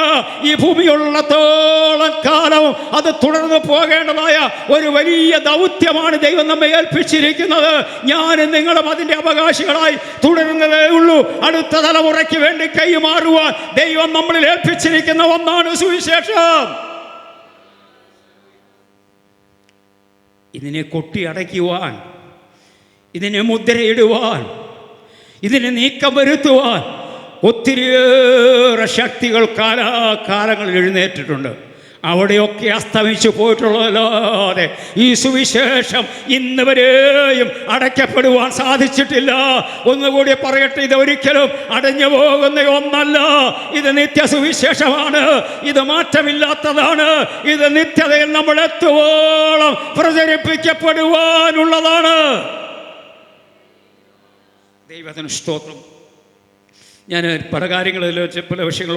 ഈ ഭൂമിയുള്ളത്തോളം കാലവും അത് തുടർന്ന് പോകേണ്ടതായ ഒരു വലിയ ദൗത്യമാണ് ദൈവം നമ്മെ ഏൽപ്പിച്ചിരിക്കുന്നത്. ഞാനും നിങ്ങളും അതിൻ്റെ അവകാശികളായി തുടരുന്നതേ ഉള്ളൂ. അടുത്ത തലമുറയ്ക്ക് വേണ്ടി കൈമാറുവാൻ ദൈവം നമ്മളിൽ ഏൽപ്പിച്ചിരിക്കുന്ന ഒന്നാണ് സുവിശേഷം. ഇതിനെ കൊട്ടി അടയ്ക്കുവാൻ, ഇതിനെ മുദ്രയിടുവാൻ, ഇതിനെ നീക്കം വരുത്തുവാൻ ഒത്തിരിയേറെ ശക്തികൾ കാലാകാലങ്ങളിൽ എഴുന്നേറ്റിട്ടുണ്ട്. അവിടെയൊക്കെ അസ്തമിച്ചു പോയിട്ടുള്ളതല്ലാതെ ഈ സുവിശേഷം ഇന്ന് വരെയും അടയ്ക്കപ്പെടുവാൻ സാധിച്ചിട്ടില്ല. ഒന്നുകൂടി പറയട്ടെ, ഇത് ഒരിക്കലും അടഞ്ഞു പോകുന്ന ഒന്നല്ല. ഇത് നിത്യസുവിശേഷമാണ്. ഇത് മാറ്റമില്ലാത്തതാണ്. ഇത് നിത്യതയിൽ നമ്മൾ എത്തുവോളം പ്രചരിപ്പിക്കപ്പെടുവാനുള്ളതാണ്. ദൈവത്തിന് സ്തോത്രം. ഞാൻ പല കാര്യങ്ങളിൽ പല വിഷയങ്ങൾ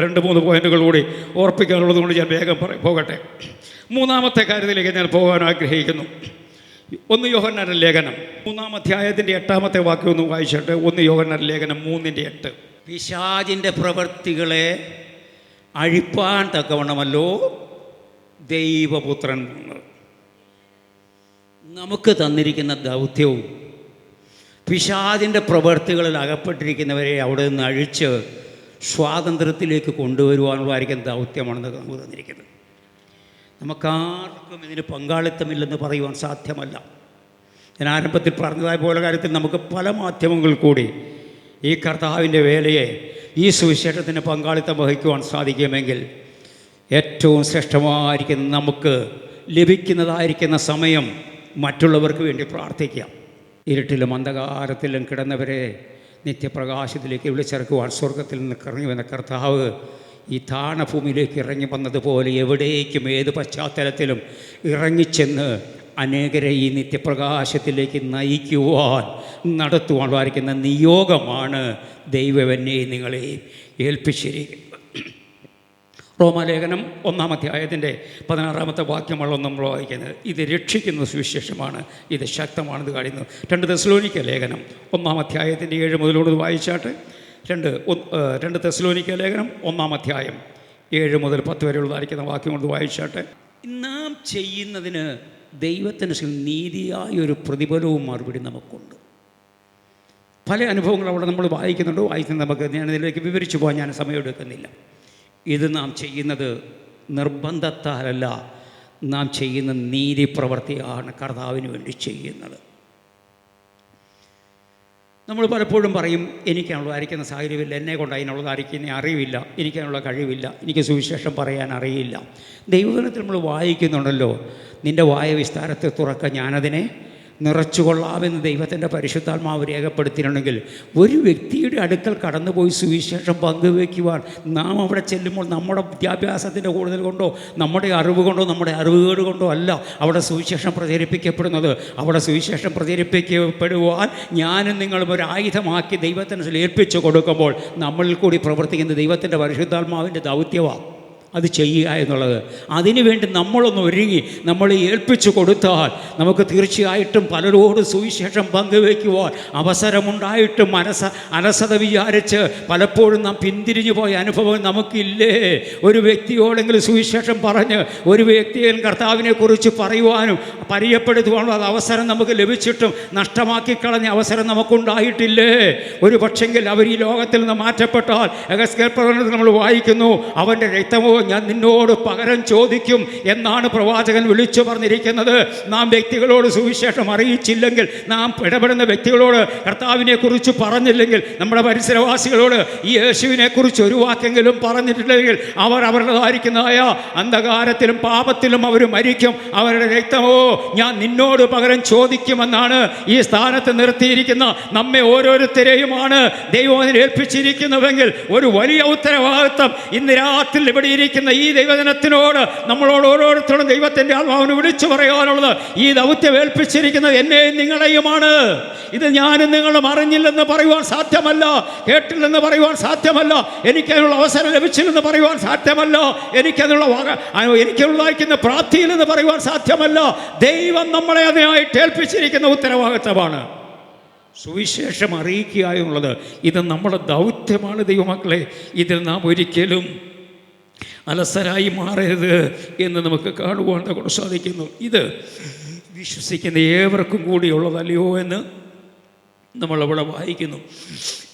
2-3 പോയിന്റുകൾ കൂടി ഓർപ്പിക്കാനുള്ളത് കൊണ്ട് ഞാൻ വേഗം പോകട്ടെ. മൂന്നാമത്തെ കാര്യത്തിലേക്ക് ഞാൻ പോകാൻ ആഗ്രഹിക്കുന്നു. 1 യോഹന്നാന്റെ ലേഖനം 3-ാം അധ്യായത്തിൻ്റെ 8-ാമത്തെ വാക്യം ഒന്ന് വായിച്ചിട്ട് 1 യോഹന്നാന്റെ ലേഖനം 3:8. പിശാചിൻ്റെ പ്രവൃത്തികളെ അഴിപ്പാൻ തക്കവണ്ണമല്ലോ ദൈവപുത്രൻ നമുക്ക് തന്നിരിക്കുന്ന ദൗത്യവും പിശാചിൻ്റെ പ്രവൃത്തികളിൽ അകപ്പെട്ടിരിക്കുന്നവരെ അവിടെ നിന്ന് അഴിച്ച് സ്വാതന്ത്ര്യത്തിലേക്ക് കൊണ്ടുവരുവാനുള്ളതായിരിക്കും ദൗത്യമാണെന്ന് നമുക്ക് തന്നിരിക്കുന്നത്. നമുക്കാർക്കും ഇതിന് പങ്കാളിത്തമില്ലെന്ന് പറയുവാൻ സാധ്യമല്ല. ഞാൻ ആരംഭത്തിൽ പറഞ്ഞതായ പോലെ കാര്യത്തിൽ നമുക്ക് പല മാധ്യമങ്ങളിൽ കൂടി ഈ കർത്താവിൻ്റെ വേലയെ, ഈ സുവിശേഷത്തിന് പങ്കാളിത്തം വഹിക്കുവാൻ സാധിക്കുമെങ്കിൽ ഏറ്റവും ശ്രേഷ്ഠമായിരിക്കും നമുക്ക് ലഭിക്കുന്നതായിരിക്കുന്ന സമയം മറ്റുള്ളവർക്ക് വേണ്ടി പ്രാർത്ഥിക്കാം. ഇരുട്ടിലും അന്ധകാരത്തിലും കിടന്നവരെ നിത്യപ്രകാശത്തിലേക്ക് വിളിച്ചിറക്കുവാൻ സ്വർഗത്തിൽ നിന്ന് ഇറങ്ങി വന്ന കർത്താവ് ഈ താണഭൂമിയിലേക്ക് ഇറങ്ങി വന്നതുപോലെ എവിടേക്കും ഏത് പശ്ചാത്തലത്തിലും ഇറങ്ങിച്ചെന്ന് അനേകരെ ഈ നിത്യപ്രകാശത്തിലേക്ക് നയിക്കുവാൻ നടത്തുവാൻ വായിക്കുന്ന നിയോഗമാണ് ദൈവം എന്നെയും നിങ്ങളെയും ഏൽപ്പിച്ചിരിക്കുന്നത്. റോമാലേഖനം 1-ാം അധ്യായത്തിൻ്റെ 16-ാമത്തെ വാക്യമുള്ള നമ്മൾ വായിക്കുന്നത്. ഇത് രക്ഷിക്കുന്ന സുവിശേഷമാണ്, ഇത് ശക്തമാണെന്ന് കാണിക്കുന്നു. 2 തെസ്സലോനിക്ക ലേഖനം 1-ാം അധ്യായത്തിൻ്റെ 7 മുതലോട് വായിച്ചാട്ട്. 2 തെസ്സലോനിക്ക ലേഖനം 1-ാം അധ്യായം 7 മുതൽ 10 വരെയുള്ളതായിരിക്കുന്ന വാക്യം കൊണ്ട് വായിച്ചാട്ട്. നാം ചെയ്യുന്നതിന് ദൈവത്തിന് നീതിയായൊരു പ്രതിഫലവും മറുപടി നമുക്കുണ്ട്. പല അനുഭവങ്ങൾ അവിടെ നമ്മൾ വായിക്കുന്നുണ്ട്. നമുക്ക് ഞാൻ ഇതിലേക്ക് വിവരിച്ചു പോകാൻ ഞാൻ സമയമെടുക്കുന്നില്ല. ഇത് നാം ചെയ്യുന്നത് നിർബന്ധത്താലല്ല, നാം ചെയ്യുന്ന നീതി പ്രവൃത്തിയാണ് കർത്താവിന് വേണ്ടി ചെയ്യുന്നത്. നമ്മൾ പലപ്പോഴും പറയും, എനിക്കതിനുള്ളതായിരിക്കുന്ന സാഹചര്യമില്ല, എന്നെ കൊണ്ട് അതിനുള്ളതായിരിക്കുന്ന അറിവില്ല, എനിക്കതിനുള്ള കഴിവില്ല, എനിക്ക് സുവിശേഷം പറയാൻ അറിയില്ല. ദൈവവചനത്തിൽ നമ്മൾ വായിക്കുന്നുണ്ടല്ലോ, നിൻ്റെ വായ വിസ്താരത്തെ തുറക്കാൻ ഞാനതിനെ നിറച്ചുകൊള്ളാമെന്ന് ദൈവത്തിൻ്റെ പരിശുദ്ധാത്മാവ് രേഖപ്പെടുത്തിയിട്ടുണ്ടെങ്കിൽ ഒരു വ്യക്തിയുടെ അടുക്കൽ കടന്നുപോയി സുവിശേഷം പങ്കുവയ്ക്കുവാൻ നാം അവിടെ ചെല്ലുമ്പോൾ നമ്മുടെ വിദ്യാഭ്യാസത്തിൻ്റെ കൂടുതൽ കൊണ്ടോ നമ്മുടെ അറിവ് കൊണ്ടോ നമ്മുടെ അറിവുകേട് കൊണ്ടോ അല്ല അവിടെ സുവിശേഷം പ്രചരിപ്പിക്കപ്പെടുന്നത്. അവിടെ സുവിശേഷം പ്രചരിപ്പിക്കപ്പെടുവാൻ ഞാനും നിങ്ങളും ഒരു ആയുധമാക്കി ദൈവത്തിന് ഏൽപ്പിച്ചു കൊടുക്കുമ്പോൾ നമ്മളിൽ കൂടി പ്രവർത്തിക്കുന്ന ദൈവത്തിൻ്റെ പരിശുദ്ധാത്മാവിൻ്റെ ദൗത്യമാണ് അത് ചെയ്യുക എന്നുള്ളത്. അതിനുവേണ്ടി നമ്മളൊന്ന് ഒരുങ്ങി നമ്മൾ ഏൽപ്പിച്ചു കൊടുത്താൽ നമുക്ക് തീർച്ചയായിട്ടും പലരോട് സുവിശേഷം പങ്കുവയ്ക്കുവാൻ അവസരമുണ്ടായിട്ടും അലസത വിചാരിച്ച് പലപ്പോഴും നാം പിന്തിരിഞ്ഞു പോയ അനുഭവം നമുക്കില്ലേ? ഒരു വ്യക്തിയോടെങ്കിലും സുവിശേഷം പറഞ്ഞ് ഒരു വ്യക്തിയിൽ കർത്താവിനെക്കുറിച്ച് പറയുവാനും പരിചയപ്പെടുത്തുവാനുള്ള അവസരം നമുക്ക് ലഭിച്ചിട്ടും നഷ്ടമാക്കി കളഞ്ഞ അവസരം നമുക്കുണ്ടായിട്ടില്ലേ? ഒരു പക്ഷെങ്കിൽ അവർ ഈ ലോകത്തിൽ നിന്ന് മാറ്റപ്പെട്ടാൽ എഹെസ്കേൽ പ്രവചനത്തിൽ നമ്മൾ വായിക്കുന്നു, അവൻ്റെ രക്തമോ ഞാൻ നിന്നോട് പകരം ചോദിക്കും എന്നാണ് പ്രവാചകൻ വിളിച്ചു പറഞ്ഞിരിക്കുന്നത്. നാം വ്യക്തികളോട് സുവിശേഷം അറിയിച്ചില്ലെങ്കിൽ, നാം ഇടപെടുന്ന വ്യക്തികളോട് കർത്താവിനെ കുറിച്ച് പറഞ്ഞില്ലെങ്കിൽ, നമ്മുടെ പരിസരവാസികളോട് ഈ യേശുവിനെക്കുറിച്ച് ഒരു വാക്കെങ്കിലും പറഞ്ഞിട്ടില്ലെങ്കിൽ അവർ അവരുടേതായിരിക്കുന്നതായ അന്ധകാരത്തിലും പാപത്തിലും അവർ മരിക്കും. അവരുടെ രക്തമോ ഞാൻ നിന്നോട് പകരം ചോദിക്കുമെന്നാണ് ഈ സ്ഥാനത്ത് നിർത്തിയിരിക്കുന്ന നമ്മെ ഓരോരുത്തരെയുമാണ് ദൈവം അതിന് ഏൽപ്പിച്ചിരിക്കുന്നുവെങ്കിൽ ഒരു വലിയ ഉത്തരവാദിത്വം ഇന്ന് രാത്രി ഇവിടെ ഈ ദൈവജനത്തിനോട് നമ്മളോട് ഓരോരുത്തരും ദൈവത്തിൻ്റെ ആത്മാവിനെ വിളിച്ചു പറയാനുള്ളത്, ഈ ദൗത്യം ഏൽപ്പിച്ചിരിക്കുന്നത് എന്നെയും നിങ്ങളെയുമാണ്. ഇത് ഞാനും നിങ്ങളും അറിഞ്ഞില്ലെന്ന് പറയുവാൻ സാധ്യമല്ല, കേട്ടില്ലെന്ന് പറയുവാൻ സാധ്യമല്ല, എനിക്കതിനുള്ള അവസരം ലഭിച്ചില്ലെന്ന് പറയുവാൻ സാധ്യമല്ല, എനിക്കുള്ളതായിരിക്കുന്ന പ്രാപ്തിയില്ലെന്ന് പറയുവാൻ സാധ്യമല്ല. ദൈവം നമ്മളെ അതിനായിട്ട് ഏൽപ്പിച്ചിരിക്കുന്ന ഉത്തരവാദിത്തമാണ് സുവിശേഷം അറിയിക്കുക എന്നുള്ളത്. ഇത് നമ്മുടെ ദൗത്യമാണ് ദൈവമക്കളെ. ഇതിൽ നാം ഒരിക്കലും അലസരായി മാറരുത് എന്ന് നമുക്ക് കാണുവാൻ കൊണ്ട് സാധിക്കുന്നു. ഇത് വിശ്വസിക്കുന്ന ഏവർക്കും കൂടിയുള്ളതല്ലയോ എന്ന് നമ്മളവിടെ വായിക്കുന്നു.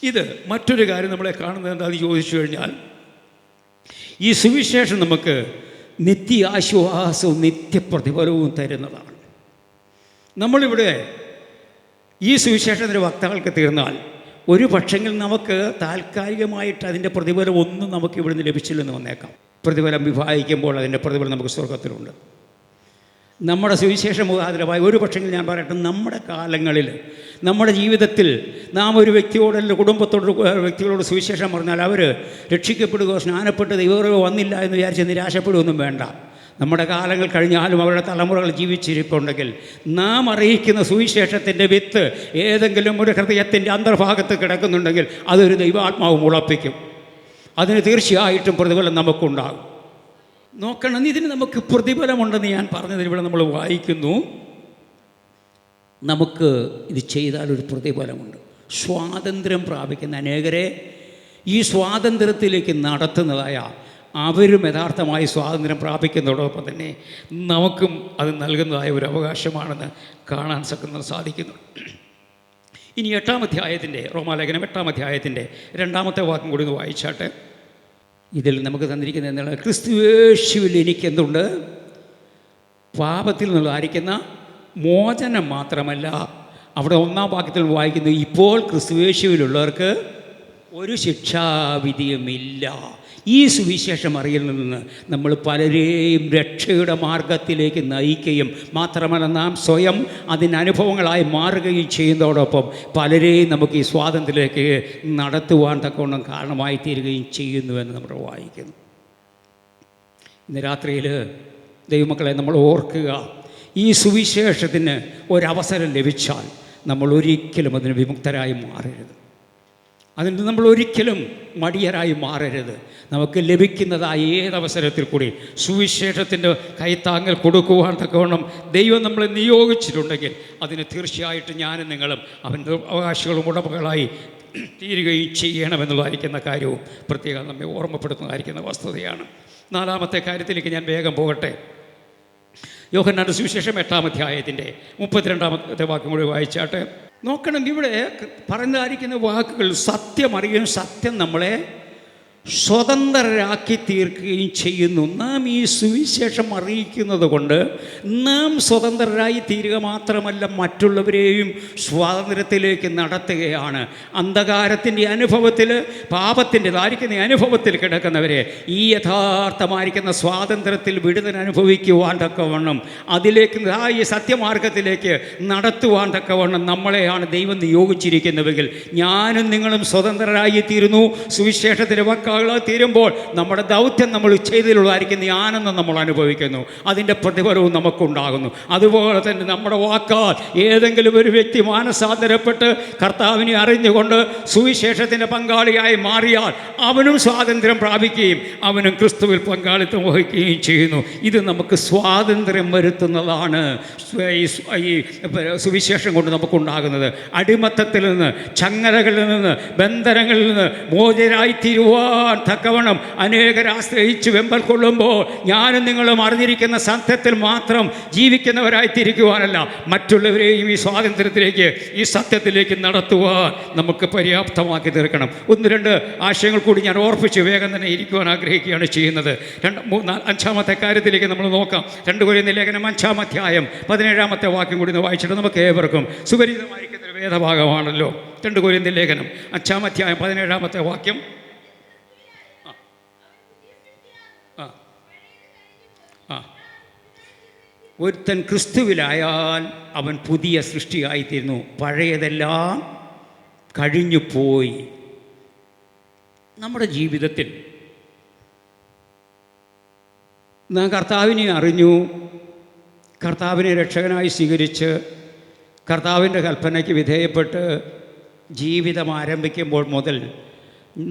ഇത് മറ്റൊരു കാര്യം നമ്മളെ കാണുന്നത് എന്താണെന്ന് ചോദിച്ചു കഴിഞ്ഞാൽ, ഈ സുവിശേഷം നമുക്ക് നിത്യാശ്വാസവും നിത്യപ്രതിഫലവും തരുന്നതാണ്. നമ്മളിവിടെ ഈ സുവിശേഷത്തിൻ്റെ വക്താക്കൾക്ക് തീർന്നാൽ ഒരു പക്ഷെങ്കിൽ നമുക്ക് താൽക്കാലികമായിട്ട് അതിൻ്റെ പ്രതിഫലം ഒന്നും നമുക്ക് ഇവിടുന്ന് ലഭിച്ചില്ലെന്ന് വന്നേക്കാം. പ്രതിഫലം വിഭാഗിക്കുമ്പോൾ അതിൻ്റെ പ്രതിഫലം നമുക്ക് സ്വർഗത്തിലുണ്ട്. നമ്മുടെ സുവിശേഷം മുഖാന്തരമായി ഒരു പക്ഷെങ്കിൽ ഞാൻ പറയട്ടെ, നമ്മുടെ കാലങ്ങളിൽ നമ്മുടെ ജീവിതത്തിൽ നാം ഒരു വ്യക്തിയോടല്ല കുടുംബത്തോട് വ്യക്തികളോട് സുവിശേഷം പറഞ്ഞാൽ അവർ രക്ഷിക്കപ്പെടുകയോ സ്നാനപ്പെട്ട് ദൈവം വന്നില്ല എന്ന് വിചാരിച്ച് നിരാശപ്പെടുകയൊന്നും വേണ്ട. നമ്മുടെ കാലങ്ങൾ കഴിഞ്ഞാലും അവരുടെ തലമുറകൾ ജീവിച്ചിരിപ്പുണ്ടെങ്കിൽ നാം അറിയിക്കുന്ന സുവിശേഷത്തിൻ്റെ വിത്ത് ഏതെങ്കിലും ഒരു ഹൃദയത്തിൻ്റെ അന്തർഭാഗത്ത് കിടക്കുന്നുണ്ടെങ്കിൽ അതൊരു ദൈവാത്മാവ് മുളപ്പിക്കും. അതിന് തീർച്ചയായിട്ടും പ്രതിഫലം നമുക്കുണ്ടാകും. നോക്കണം, ഇതിന് നമുക്ക് പ്രതിഫലമുണ്ടെന്ന് ഞാൻ പറഞ്ഞതിന് ഇവിടെ നമ്മൾ വായിക്കുന്നു. നമുക്ക് ഇത് ചെയ്താലൊരു പ്രതിഫലമുണ്ട്. സ്വാതന്ത്ര്യം പ്രാപിക്കുന്ന അനേകരെ ഈ സ്വാതന്ത്ര്യത്തിലേക്ക് നടത്തുന്നതായ അവരും യഥാർത്ഥമായി സ്വാതന്ത്ര്യം പ്രാപിക്കുന്നതോടൊപ്പം തന്നെ നമുക്കും അത് നൽകുന്നതായ ഒരു അവകാശമാണെന്ന് കാണാൻ സാധിക്കുന്നു. ഇനി 8-ാം അധ്യായത്തിൻ്റെ റോമാലേഖനം 8-ാം അധ്യായത്തിൻ്റെ 2-ാമത്തെ വാക്യം കൂടി ഒന്ന് വായിച്ചാട്ടെ. ഇതിൽ നമുക്ക് തന്നിരിക്കുന്നത് എന്താണ്? ക്രിസ്തുയേശുവിൽ എനിക്കെന്തുണ്ട്? പാപത്തിൽ നിന്നുള്ളതായിരിക്കുന്ന മോചനം മാത്രമല്ല, അവിടെ 1-ാം വാക്യത്തിൽ വായിക്കുന്നു, ഇപ്പോൾ ക്രിസ്തുയേശുവിലുള്ളവർക്ക് ഒരു ശിക്ഷാവിധിയുമില്ല. ഈ സുവിശേഷം അറിയലിൽ നിന്ന് നമ്മൾ പലരെയും രക്ഷയുടെ മാർഗത്തിലേക്ക് നയിക്കുകയും മാത്രമല്ല നാം സ്വയം അതിന് അനുഭവങ്ങളായി മാറുകയും ചെയ്യുന്നതോടൊപ്പം പലരെയും നമുക്ക് ഈ സ്വാതന്ത്ര്യത്തിലേക്ക് നടത്തുവാൻ തക്കവണ്ണം കാരണമായി തീരുകയും ചെയ്യുന്നുവെന്ന് നമ്മൾ വായിക്കുന്നു. ഇന്ന് രാത്രിയിൽ ദൈവമക്കളെ നമ്മൾ ഓർക്കുക, ഈ സുവിശേഷത്തിന് ഒരവസരം ലഭിച്ചാൽ നമ്മൾ ഒരിക്കലും അതിന് വിമുക്തരായി മാറരുത്. അതിന് നമ്മൾ ഒരിക്കലും മടിയരായി മാറരുത്. നമുക്ക് ലഭിക്കുന്നതായ ഏതവസരത്തിൽ കൂടി സുവിശേഷത്തിൻ്റെ കൈത്താങ്ങൽ കൊടുക്കുവാൻ തക്കവണ്ണം ദൈവം നമ്മളെ നിയോഗിച്ചിട്ടുണ്ടെങ്കിൽ അതിന് തീർച്ചയായിട്ടും ഞാനും നിങ്ങളും അവൻ്റെ അവകാശികളും ഉടമകളായി തീരുകയും ചെയ്യണമെന്നുള്ളതായിരിക്കുന്ന കാര്യവും പ്രത്യേകം നമ്മെ ഓർമ്മപ്പെടുത്തുന്നതായിരിക്കുന്ന വസ്തുതയാണ്. 4-ാമത്തെ കാര്യത്തിലേക്ക് ഞാൻ വേഗം പോകട്ടെ. യോഹന്നാന്റെ സുവിശേഷം 8-ാം അധ്യായത്തിൻ്റെ 32-ാമത്തെ വാക്യം കൂടി വായിച്ചാട്ടെ. നോക്കണം, ഇവിടെ പറഞ്ഞായിരിക്കുന്ന വാക്കുകൾ സത്യമറിയും, സത്യം നമ്മളെ സ്വതന്ത്രരാക്കി തീർക്കുകയും ചെയ്യുന്നു. നാം ഈ സുവിശേഷം അറിയിക്കുന്നത് കൊണ്ട് നാം സ്വതന്ത്രരായി തീരുക മാത്രമല്ല, മറ്റുള്ളവരെയും സ്വാതന്ത്ര്യത്തിലേക്ക് നടത്തുകയാണ്. അന്ധകാരത്തിൻ്റെ അനുഭവത്തിൽ, പാപത്തിൻ്റെതായിരിക്കുന്ന അനുഭവത്തിൽ കിടക്കുന്നവരെ ഈ യഥാർത്ഥമായിരിക്കുന്ന സ്വാതന്ത്ര്യത്തിൽ വിടുതൽ അനുഭവിക്കുവാൻ തക്കവണ്ണം അതിലേക്ക് ഈ സത്യമാർഗത്തിലേക്ക് നടത്തുവാൻ തക്കവണ്ണം നമ്മളെയാണ് ദൈവം നിയോഗിച്ചിരിക്കുന്നുവെങ്കിൽ ഞാനും നിങ്ങളും സ്വതന്ത്രരായി തീരുന്നു. സുവിശേഷത്തിൻ്റെ തീരുമ്പോൾ നമ്മുടെ ദൗത്യം നമ്മൾ ചെയ്തതിലുള്ളതായിരിക്കുന്ന ആനന്ദം നമ്മൾ അനുഭവിക്കുന്നു, അതിൻ്റെ പ്രതിഫലവും നമുക്കുണ്ടാകുന്നു. അതുപോലെ തന്നെ നമ്മുടെ വാക്കാൽ ഏതെങ്കിലും ഒരു വ്യക്തി മാനസാന്തരപ്പെട്ട് കർത്താവിനെ അറിഞ്ഞുകൊണ്ട് സുവിശേഷത്തിൻ്റെ പങ്കാളിയായി മാറിയാൽ അവനും സ്വാതന്ത്ര്യം പ്രാപിക്കുകയും അവനും ക്രിസ്തുവിൽ പങ്കാളിത്തം വഹിക്കുകയും ചെയ്യുന്നു. ഇത് നമുക്ക് സ്വാതന്ത്ര്യം വരുത്തുന്നതാണ് ഈ സുവിശേഷം കൊണ്ട് നമുക്കുണ്ടാകുന്നത്. അടിമത്തത്തിൽ നിന്ന്, ചങ്ങലകളിൽ നിന്ന്, ബന്ധനങ്ങളിൽ നിന്ന് മോചിതരായിത്തീരുവാൻ തക്കവണ്ണം അനേകരെ ആശ്രയിച്ച് വെമ്പൽ കൊള്ളുമ്പോൾ ഞാനും നിങ്ങളും അറിഞ്ഞിരിക്കുന്ന സത്യത്തിൽ മാത്രം ജീവിക്കുന്നവരായി തിരിക്കുവാനല്ല, മറ്റുള്ളവരെയും ഈ സ്വാതന്ത്ര്യത്തിലേക്ക്, ഈ സത്യത്തിലേക്ക് നടത്തുവാൻ നമുക്ക് പര്യാപ്തമാക്കി തീർക്കണം. 1-2 ആശയങ്ങൾ കൂടി ഞാൻ ഓർപ്പിച്ച് വേഗം തന്നെ ഇരിക്കുവാൻ ആഗ്രഹിക്കുകയാണ് ചെയ്യുന്നത്. 5-ാമത്തെ കാര്യത്തിലേക്ക് നമ്മൾ നോക്കാം. 2 കൊരിന്ത്യർ ലേഖനം 5-ാം അധ്യായം 17-ാമത്തെ വാക്യം കൂടി വായിച്ചിട്ട് നമുക്ക് ഏവർക്കും സുപരിചിതമായിരിക്കുന്ന ഒരു വേദഭാഗമാണല്ലോ. 2 കൊരിന്ത്യർ ലേഖനം 5-ാം അധ്യായം 17-ാമത്തെ വാക്യം. ഒരുത്തൻ ക്രിസ്തുവിലായാൽ അവൻ പുതിയ സൃഷ്ടിയായിത്തീരുന്നു, പഴയതെല്ലാം കഴിഞ്ഞു പോയി. നമ്മുടെ ജീവിതത്തിൽ നാം കർത്താവിനെ അറിഞ്ഞു, കർത്താവിനെ രക്ഷകനായി സ്വീകരിച്ച് കർത്താവിൻ്റെ കൽപ്പനയ്ക്ക് വിധേയപ്പെട്ട് ജീവിതം ആരംഭിക്കുമ്പോൾ മുതൽ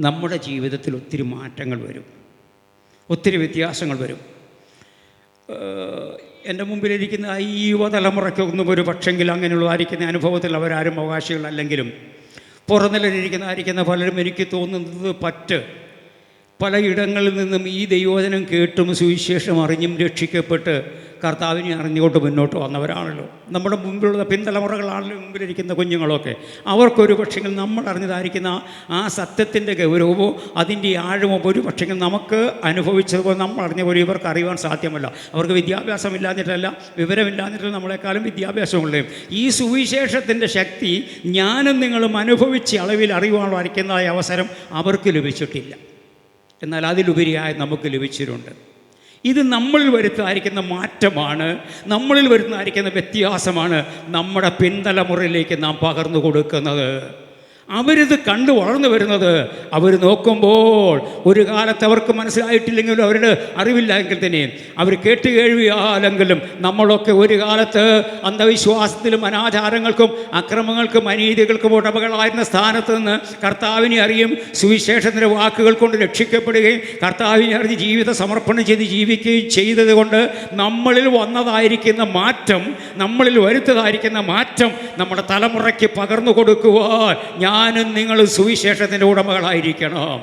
നമ്മുടെ ജീവിതത്തിൽ ഒത്തിരി മാറ്റങ്ങൾ വരും, ഒത്തിരി വ്യത്യാസങ്ങൾ വരും. എൻ്റെ മുമ്പിലിരിക്കുന്ന ഈ യുവതലമുറയ്ക്കൊന്നും ഒരു പക്ഷെങ്കിൽ അങ്ങനെയുള്ളതായിരിക്കുന്ന അനുഭവത്തിൽ അവരാരും അവകാശികളല്ലെങ്കിലും പുറനിലയിരിക്കുന്നതായിരിക്കുന്ന പലരും എനിക്ക് തോന്നുന്നത് പലയിടങ്ങളിൽ നിന്നും ഈ ദൈവവചനം കേട്ടും സുവിശേഷം അറിഞ്ഞും രക്ഷിക്കപ്പെട്ട് കർത്താവിനെ അറിഞ്ഞുകൊണ്ട് മുന്നോട്ട് വന്നവരാണല്ലോ. നമ്മുടെ മുമ്പിലുള്ള പിൻതലമുറകളാണല്ലോ മുമ്പിലിരിക്കുന്ന കുഞ്ഞുങ്ങളൊക്കെ. അവർക്കൊരു പക്ഷെങ്കിൽ നമ്മൾ അറിഞ്ഞതായിരിക്കുന്ന ആ സത്യത്തിൻ്റെ ഗൗരവമോ അതിൻ്റെ ആഴമോ ഒരു പക്ഷെങ്കിൽ നമുക്ക് അനുഭവിച്ചതുപോലെ നമ്മൾ അറിഞ്ഞ പോലെ ഇവർക്ക് അറിയുവാൻ സാധ്യമല്ല. അവർക്ക് വിദ്യാഭ്യാസമില്ലാഞ്ഞിട്ടല്ല, വിവരമില്ലാഞ്ഞിട്ടല്ല, നമ്മളെക്കാളും വിദ്യാഭ്യാസമുള്ളതും. ഈ സുവിശേഷത്തിൻ്റെ ശക്തി ഞാനും നിങ്ങളും അനുഭവിച്ച അളവിൽ അറിയുവാനുള്ള അവസരം അവർക്ക് ലഭിച്ചിട്ടില്ല. എന്നാൽ അതിലുപരിയായി നമുക്ക് ലഭിച്ചിട്ടുണ്ട്. ഇത് നമ്മളിൽ വരുത്താതിരിക്കുന്ന മാറ്റമാണ്, നമ്മളിൽ വരുന്നതായിരിക്കുന്ന വ്യത്യാസമാണ് നമ്മുടെ പിൻതലമുറയിലേക്ക് നാം പകർന്നു കൊടുക്കുന്നത്. അവരിത് കണ്ടു വളർന്നു വരുന്നത് അവർ നോക്കുമ്പോൾ ഒരു കാലത്ത് അവർക്ക് മനസ്സിലായിട്ടില്ലെങ്കിലും അവരുടെ അറിവില്ലെങ്കിൽ തന്നെയും അവർ കേട്ടുകേഴ്വിയാലെങ്കിലും നമ്മളൊക്കെ ഒരു കാലത്ത് അന്ധവിശ്വാസത്തിലും അനാചാരങ്ങൾക്കും അക്രമങ്ങൾക്കും അനീതികൾക്കും ഉടമകളായിരുന്ന സ്ഥാനത്ത് നിന്ന് കർത്താവിനെ അറിയും, സുവിശേഷത്തിൻ്റെ വാക്കുകൾ കൊണ്ട് രക്ഷിക്കപ്പെടുകയും കർത്താവിനെ അറിഞ്ഞ് ജീവിത സമർപ്പണം ചെയ്ത് ജീവിക്കുകയും ചെയ്തത് കൊണ്ട് നമ്മളിൽ വന്നതായിരിക്കുന്ന മാറ്റം, നമ്മളിൽ വരുത്തതായിരിക്കുന്ന മാറ്റം നമ്മുടെ തലമുറയ്ക്ക് പകർന്നു കൊടുക്കുവാൻ ഞാനും നിങ്ങൾ സുവിശേഷത്തിൻ്റെ ഉടമകളായിരിക്കണം.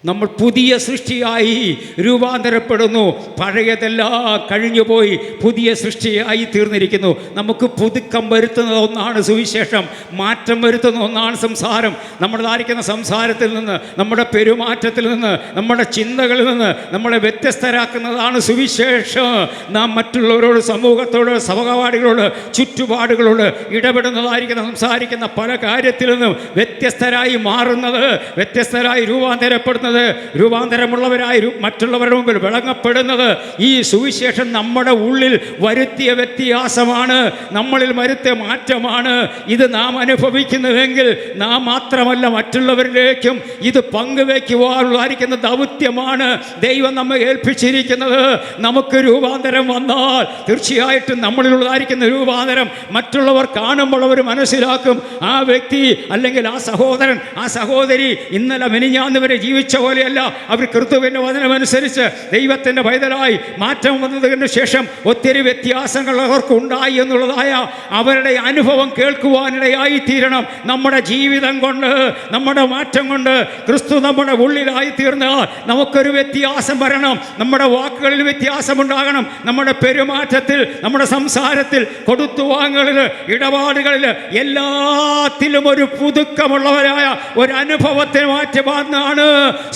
നമ്മൾ പുതിയ സൃഷ്ടിയായി രൂപാന്തരപ്പെടുന്നു. പഴയതെല്ലാം കഴിഞ്ഞുപോയി പുതിയ സൃഷ്ടിയായി തീർന്നിരിക്കുന്നു. നമുക്ക് പുതുക്കം വരുത്തുന്ന ഒന്നാണ് സുവിശേഷം, മാറ്റം വരുത്തുന്ന ഒന്നാണ് സംസാരം. നമ്മുടേതായിരിക്കുന്ന സംസാരത്തിൽ നിന്ന്, നമ്മുടെ പെരുമാറ്റത്തിൽ നിന്ന്, നമ്മുടെ ചിന്തകളിൽ നിന്ന് നമ്മളെ വ്യത്യസ്തരാക്കുന്നതാണ് സുവിശേഷം. നാം മറ്റുള്ളവരോട്, സമൂഹത്തോട്, സഹപാഠികളോട്, ചുറ്റുപാടുകളോട് ഇടപെടുന്നതായിരിക്കുന്ന സംസാരിക്കുന്ന പല കാര്യത്തിൽ നിന്നും വ്യത്യസ്തരായി മാറുന്നത്, വ്യത്യസ്തരായി രൂപാന്തരപ്പെടുന്നത് രൂപാന്തരപ്പെടുന്നത്, രൂപാന്തരമുള്ളവരായി മറ്റുള്ളവരുടെ മുമ്പിൽ വിളങ്ങപ്പെടുന്നത് ഈ സുവിശേഷം നമ്മുടെ ഉള്ളിൽ വരുത്തിയ വ്യത്യാസമാണ്, നമ്മളിൽ വരുത്തിയ മാറ്റമാണ്. ഇത് നാം അനുഭവിക്കുന്നുവെങ്കിൽ നാം മാത്രമല്ല മറ്റുള്ളവരിലേക്കും ഇത് പങ്കുവയ്ക്കുവാനുള്ളതായിരിക്കുന്ന ദൗത്യമാണ് ദൈവം നമ്മെ ഏൽപ്പിച്ചിരിക്കുന്നത്. നമുക്ക് രൂപാന്തരം വന്നാൽ തീർച്ചയായിട്ടും നമ്മളിലുള്ളതായിരിക്കുന്ന രൂപാന്തരം മറ്റുള്ളവർ കാണുമ്പോൾ അവർ മനസ്സിലാക്കും, ആ വ്യക്തി അല്ലെങ്കിൽ ആ സഹോദരൻ, ആ സഹോദരി ഇന്നലെ മെനിഞ്ഞാന്ന് വരെ ജീവിച്ച പോലെയല്ല. അവർ ക്രിസ്തുവിൻ്റെ വചനമനുസരിച്ച് ദൈവത്തിൻ്റെ പൈതലായി മാറ്റം വന്നതിന് ശേഷം ഒത്തിരി വ്യത്യാസങ്ങൾ അവർക്ക് ഉണ്ടായി എന്നുള്ളതായ അവരുടെ അനുഭവം കേൾക്കുവാനിടയായി തീരണം. നമ്മുടെ ജീവിതം കൊണ്ട്, നമ്മുടെ മാറ്റം കൊണ്ട് ക്രിസ്തു നമ്മുടെ ഉള്ളിലായി തീർന്നാൽ നമുക്കൊരു വ്യത്യാസം വരണം. നമ്മുടെ വാക്കുകളിൽ വ്യത്യാസമുണ്ടാകണം, നമ്മുടെ പെരുമാറ്റത്തിൽ, നമ്മുടെ സംസാരത്തിൽ, കൊടുത്തുവാങ്ങലിൽ, ഇടപാടുകളിൽ, എല്ലാത്തിലും ഒരു പുതുക്കമുള്ളവരായ ഒരു അനുഭവത്തിന് മാറ്റമാണ്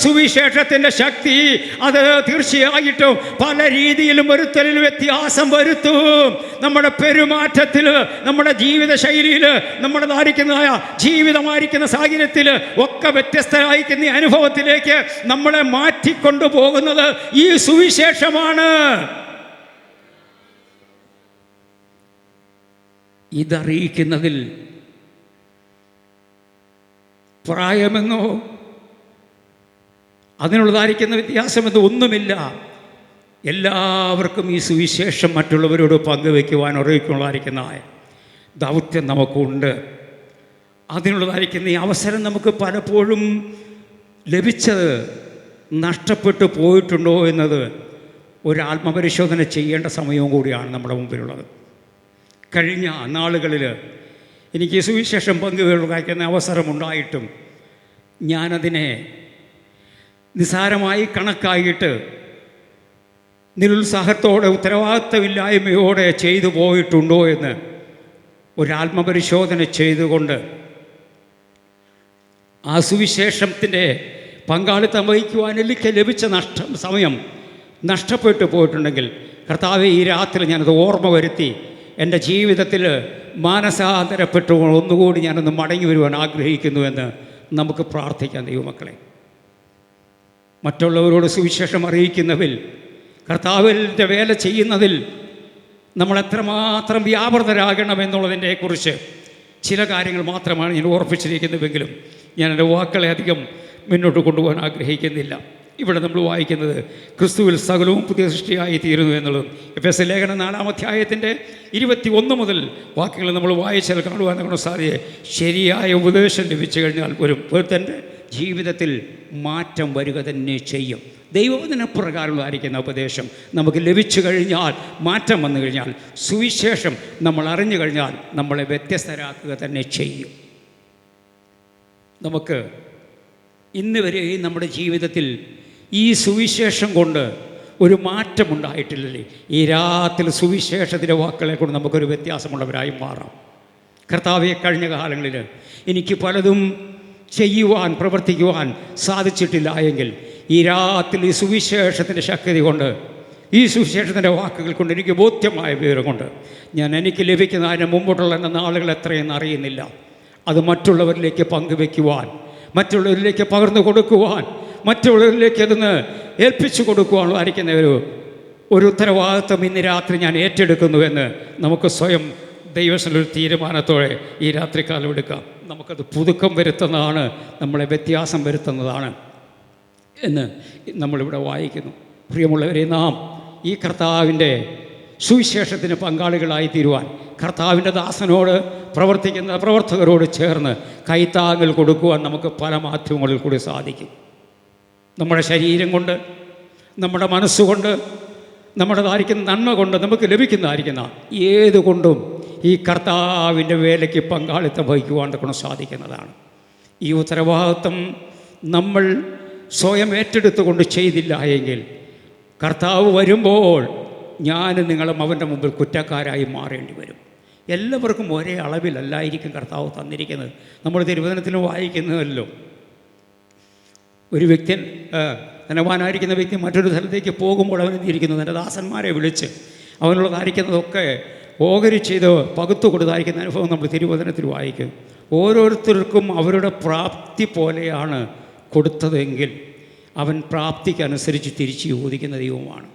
സുവിശേഷത്തിൻ്റെ ശക്തി. അത് തീർച്ചയായിട്ടും പല രീതിയിലും വരുത്തലിൽ വ്യത്യാസം വരുത്തും. നമ്മുടെ പെരുമാറ്റത്തിൽ, നമ്മുടെ ജീവിത ശൈലിയിൽ, നമ്മുടെ ജീവിതമായിരിക്കുന്ന സാഹചര്യത്തിൽ ഒക്കെ വ്യത്യസ്തരായിരിക്കുന്ന അനുഭവത്തിലേക്ക് നമ്മളെ മാറ്റിക്കൊണ്ടു പോകുന്നത് ഈ സുവിശേഷമാണ്. ഇതറിയിക്കുന്നതിൽ പ്രായമെന്നോ അതിനുള്ളതായിരിക്കുന്ന വ്യത്യാസമെന്നോ ഒന്നുമില്ല. എല്ലാവർക്കും ഈ സുവിശേഷം മറ്റുള്ളവരോട് പങ്കുവയ്ക്കുവാൻ അറിയിക്കുള്ളതായിരിക്കുന്ന ദൗത്യം നമുക്കുണ്ട്. അതിനുള്ളതായിരിക്കുന്ന ഈ അവസരം നമുക്ക് പലപ്പോഴും ലഭിച്ചത് നഷ്ടപ്പെട്ടു പോയിട്ടുണ്ടോ എന്നത് ഒരു ആത്മപരിശോധന ചെയ്യേണ്ട സമയവും കൂടിയാണ് നമ്മുടെ മുമ്പിലുള്ളത്. കഴിഞ്ഞ നാളുകളിൽ എനിക്ക് സുവിശേഷം പങ്കുവയ്ക്കുന്ന അവസരമുണ്ടായിട്ടും ഞാനതിനെ നിസ്സാരമായി കണക്കായിട്ട് നിരുത്സാഹത്തോടെ ഉത്തരവാദിത്തമില്ലായ്മയോടെ ചെയ്തു പോയിട്ടുണ്ടോ എന്ന് ഒരാത്മപരിശോധന ചെയ്തുകൊണ്ട് ആ സുവിശേഷത്തിൻ്റെ പങ്കാളിത്തം വഹിക്കുവാൻ എനിക്ക് ലഭിച്ച സമയം നഷ്ടപ്പെട്ടു പോയിട്ടുണ്ടെങ്കിൽ കർത്താവേ, ഈ രാത്രി ഞാനത് ഓർമ്മ വരുത്തി എൻ്റെ ജീവിതത്തിൽ മാനസാന്തരപ്പെട്ടു ഒന്നുകൂടി ഞാനൊന്ന് മടങ്ങി വരുവാൻ ആഗ്രഹിക്കുന്നുവെന്ന് നമുക്ക് പ്രാർത്ഥിക്കാം. ദൈവമക്കളെ, മറ്റുള്ളവരോട് സുവിശേഷം അറിയിക്കുന്നതിൽ, കർത്താവിൻ്റെ വേല ചെയ്യുന്നതിൽ നമ്മൾ എത്രമാത്രം വ്യാപൃതരാകണമെന്നുള്ളതിനെ കുറിച്ച് ചില കാര്യങ്ങൾ മാത്രമാണ് ഞാൻ ഓർപ്പിച്ചിരിക്കുന്നതെങ്കിലും ഞാൻ എൻ്റെ വാക്കുകളെ അധികം മുന്നോട്ട് കൊണ്ടുപോകാൻ ആഗ്രഹിക്കുന്നില്ല. ഇവിടെ നമ്മൾ വായിക്കുന്നത് ക്രിസ്തുവിൽ സകലവും പുതിയ സൃഷ്ടിയായി തീരുന്നു എന്നുള്ളതും എഫെസ്യ ലേഖനം 4-ാം അധ്യായത്തിൻ്റെ 21 മുതൽ വാക്യങ്ങൾ നമ്മൾ വായിച്ചാൽ കാണുവാൻ നമുക്ക് സാധ്യത. ശരിയായ ഉപദേശം ലഭിച്ചു കഴിഞ്ഞാൽ ഒരുത്തൻ്റെ ജീവിതത്തിൽ മാറ്റം വരിക തന്നെ ചെയ്യും. ദൈവവചനപ്രകാരമുള്ളതായിരിക്കുന്ന ഉപദേശം നമുക്ക് ലഭിച്ചു കഴിഞ്ഞാൽ, മാറ്റം വന്നു കഴിഞ്ഞാൽ, സുവിശേഷം നമ്മൾ അറിഞ്ഞു കഴിഞ്ഞാൽ നമ്മളെ വ്യത്യസ്തരാക്കുക തന്നെ ചെയ്യും. നമുക്ക് ഇന്ന് വരെയും നമ്മുടെ ജീവിതത്തിൽ ഈ സുവിശേഷം കൊണ്ട് ഒരു മാറ്റമുണ്ടായിട്ടില്ലല്ലേ? ഈ രാത്രി സുവിശേഷത്തിൻ്റെ വാക്കുകളെ കൊണ്ട് നമുക്കൊരു വ്യത്യാസമുള്ളവരായി മാറാം. കർത്താവെ, കഴിഞ്ഞ കാലങ്ങളിൽ എനിക്ക് പലതും ചെയ്യുവാൻ, പ്രവർത്തിക്കുവാൻ സാധിച്ചിട്ടില്ല എങ്കിൽ ഈ രാത്രി ഈ സുവിശേഷത്തിൻ്റെ ശക്തി കൊണ്ട്, ഈ സുവിശേഷത്തിൻ്റെ വാക്കുകൾ കൊണ്ട്, എനിക്ക് ബോധ്യമായ വിവരം കൊണ്ട് എനിക്ക് ലഭിക്കുന്ന അതിന് മുമ്പോട്ടുള്ള എൻ്റെ നാളുകൾ എത്രയെന്ന് അറിയുന്നില്ല. അത് മറ്റുള്ളവരിലേക്ക് പങ്കുവയ്ക്കുവാൻ, മറ്റുള്ളവരിലേക്ക് പകർന്നു കൊടുക്കുവാൻ, മറ്റുള്ളവരിലേക്ക് അതിന് ഏൽപ്പിച്ചു കൊടുക്കുവാനുള്ളതായിരിക്കുന്ന ഒരു ഉത്തരവാദിത്വം ഇന്ന് രാത്രി ഞാൻ ഏറ്റെടുക്കുന്നുവെന്ന് നമുക്ക് സ്വയം ദൈവത്തിനൊരു തീരുമാനത്തോടെ ഈ രാത്രികാലം എടുക്കാം. നമുക്കത് പുതുക്കം വരുത്തുന്നതാണ്, നമ്മളെ വ്യത്യാസം വരുത്തുന്നതാണ് എന്ന് നമ്മളിവിടെ വായിക്കുന്നു. പ്രിയമുള്ളവരെ, നാം ഈ കർത്താവിൻ്റെ സുവിശേഷത്തിന് പങ്കാളികളായി തീരുവാൻ കർത്താവിൻ്റെ ദാസനോട് പ്രവർത്തിക്കുന്ന പ്രവർത്തകരോട് ചേർന്ന് കൈത്താങ്ങൽ കൊടുക്കുവാൻ നമുക്ക് പല മാധ്യമങ്ങളിൽ കൂടി സാധിക്കും. നമ്മുടെ ശരീരം കൊണ്ട്, നമ്മുടെ മനസ്സുകൊണ്ട്, നമ്മുടേതായിരിക്കുന്ന നന്മ കൊണ്ട്, നമുക്ക് ലഭിക്കുന്നതായിരിക്കുന്ന ഏതുകൊണ്ടും ഈ കർത്താവിൻ്റെ വേലയ്ക്ക് പങ്കാളിത്തം വഹിക്കുവാൻ കൊണ്ട് സാധിക്കുന്നതാണ്. ഈ ഉത്തരവാദിത്വം നമ്മൾ സ്വയം ഏറ്റെടുത്തുകൊണ്ട് ചെയ്തില്ല എങ്കിൽ കർത്താവ് വരുമ്പോൾ ഞാനും നിങ്ങളും അവൻ്റെ മുമ്പിൽ കുറ്റക്കാരായി മാറേണ്ടി വരും. എല്ലാവർക്കും ഒരേ അളവിലല്ലായിരിക്കും കർത്താവ് തന്നിരിക്കുന്നത്. നമ്മൾ തിരുവചനത്തിൽ വായിക്കുന്നതല്ലോ, ഒരു വ്യക്തി, ധനവാനായിരിക്കുന്ന വ്യക്തി മറ്റൊരു സ്ഥലത്തേക്ക് പോകുമ്പോൾ അവനെന്തിരിക്കുന്നു, തൻ്റെ ദാസന്മാരെ വിളിച്ച് അവനുള്ളതായിരിക്കുന്നതൊക്കെ ഓഹരി ചെയ്ത് പകുത്തു കൊടുത്തായിരിക്കുന്ന അനുഭവം നമ്മൾ തിരുവചനത്തിൽ വായിക്കും. ഓരോരുത്തർക്കും അവരുടെ പ്രാപ്തി പോലെയാണ് കൊടുത്തതെങ്കിൽ അവൻ പ്രാപ്തിക്കനുസരിച്ച് തിരിച്ച് ചോദിക്കുന്ന ദൈവമാണ്.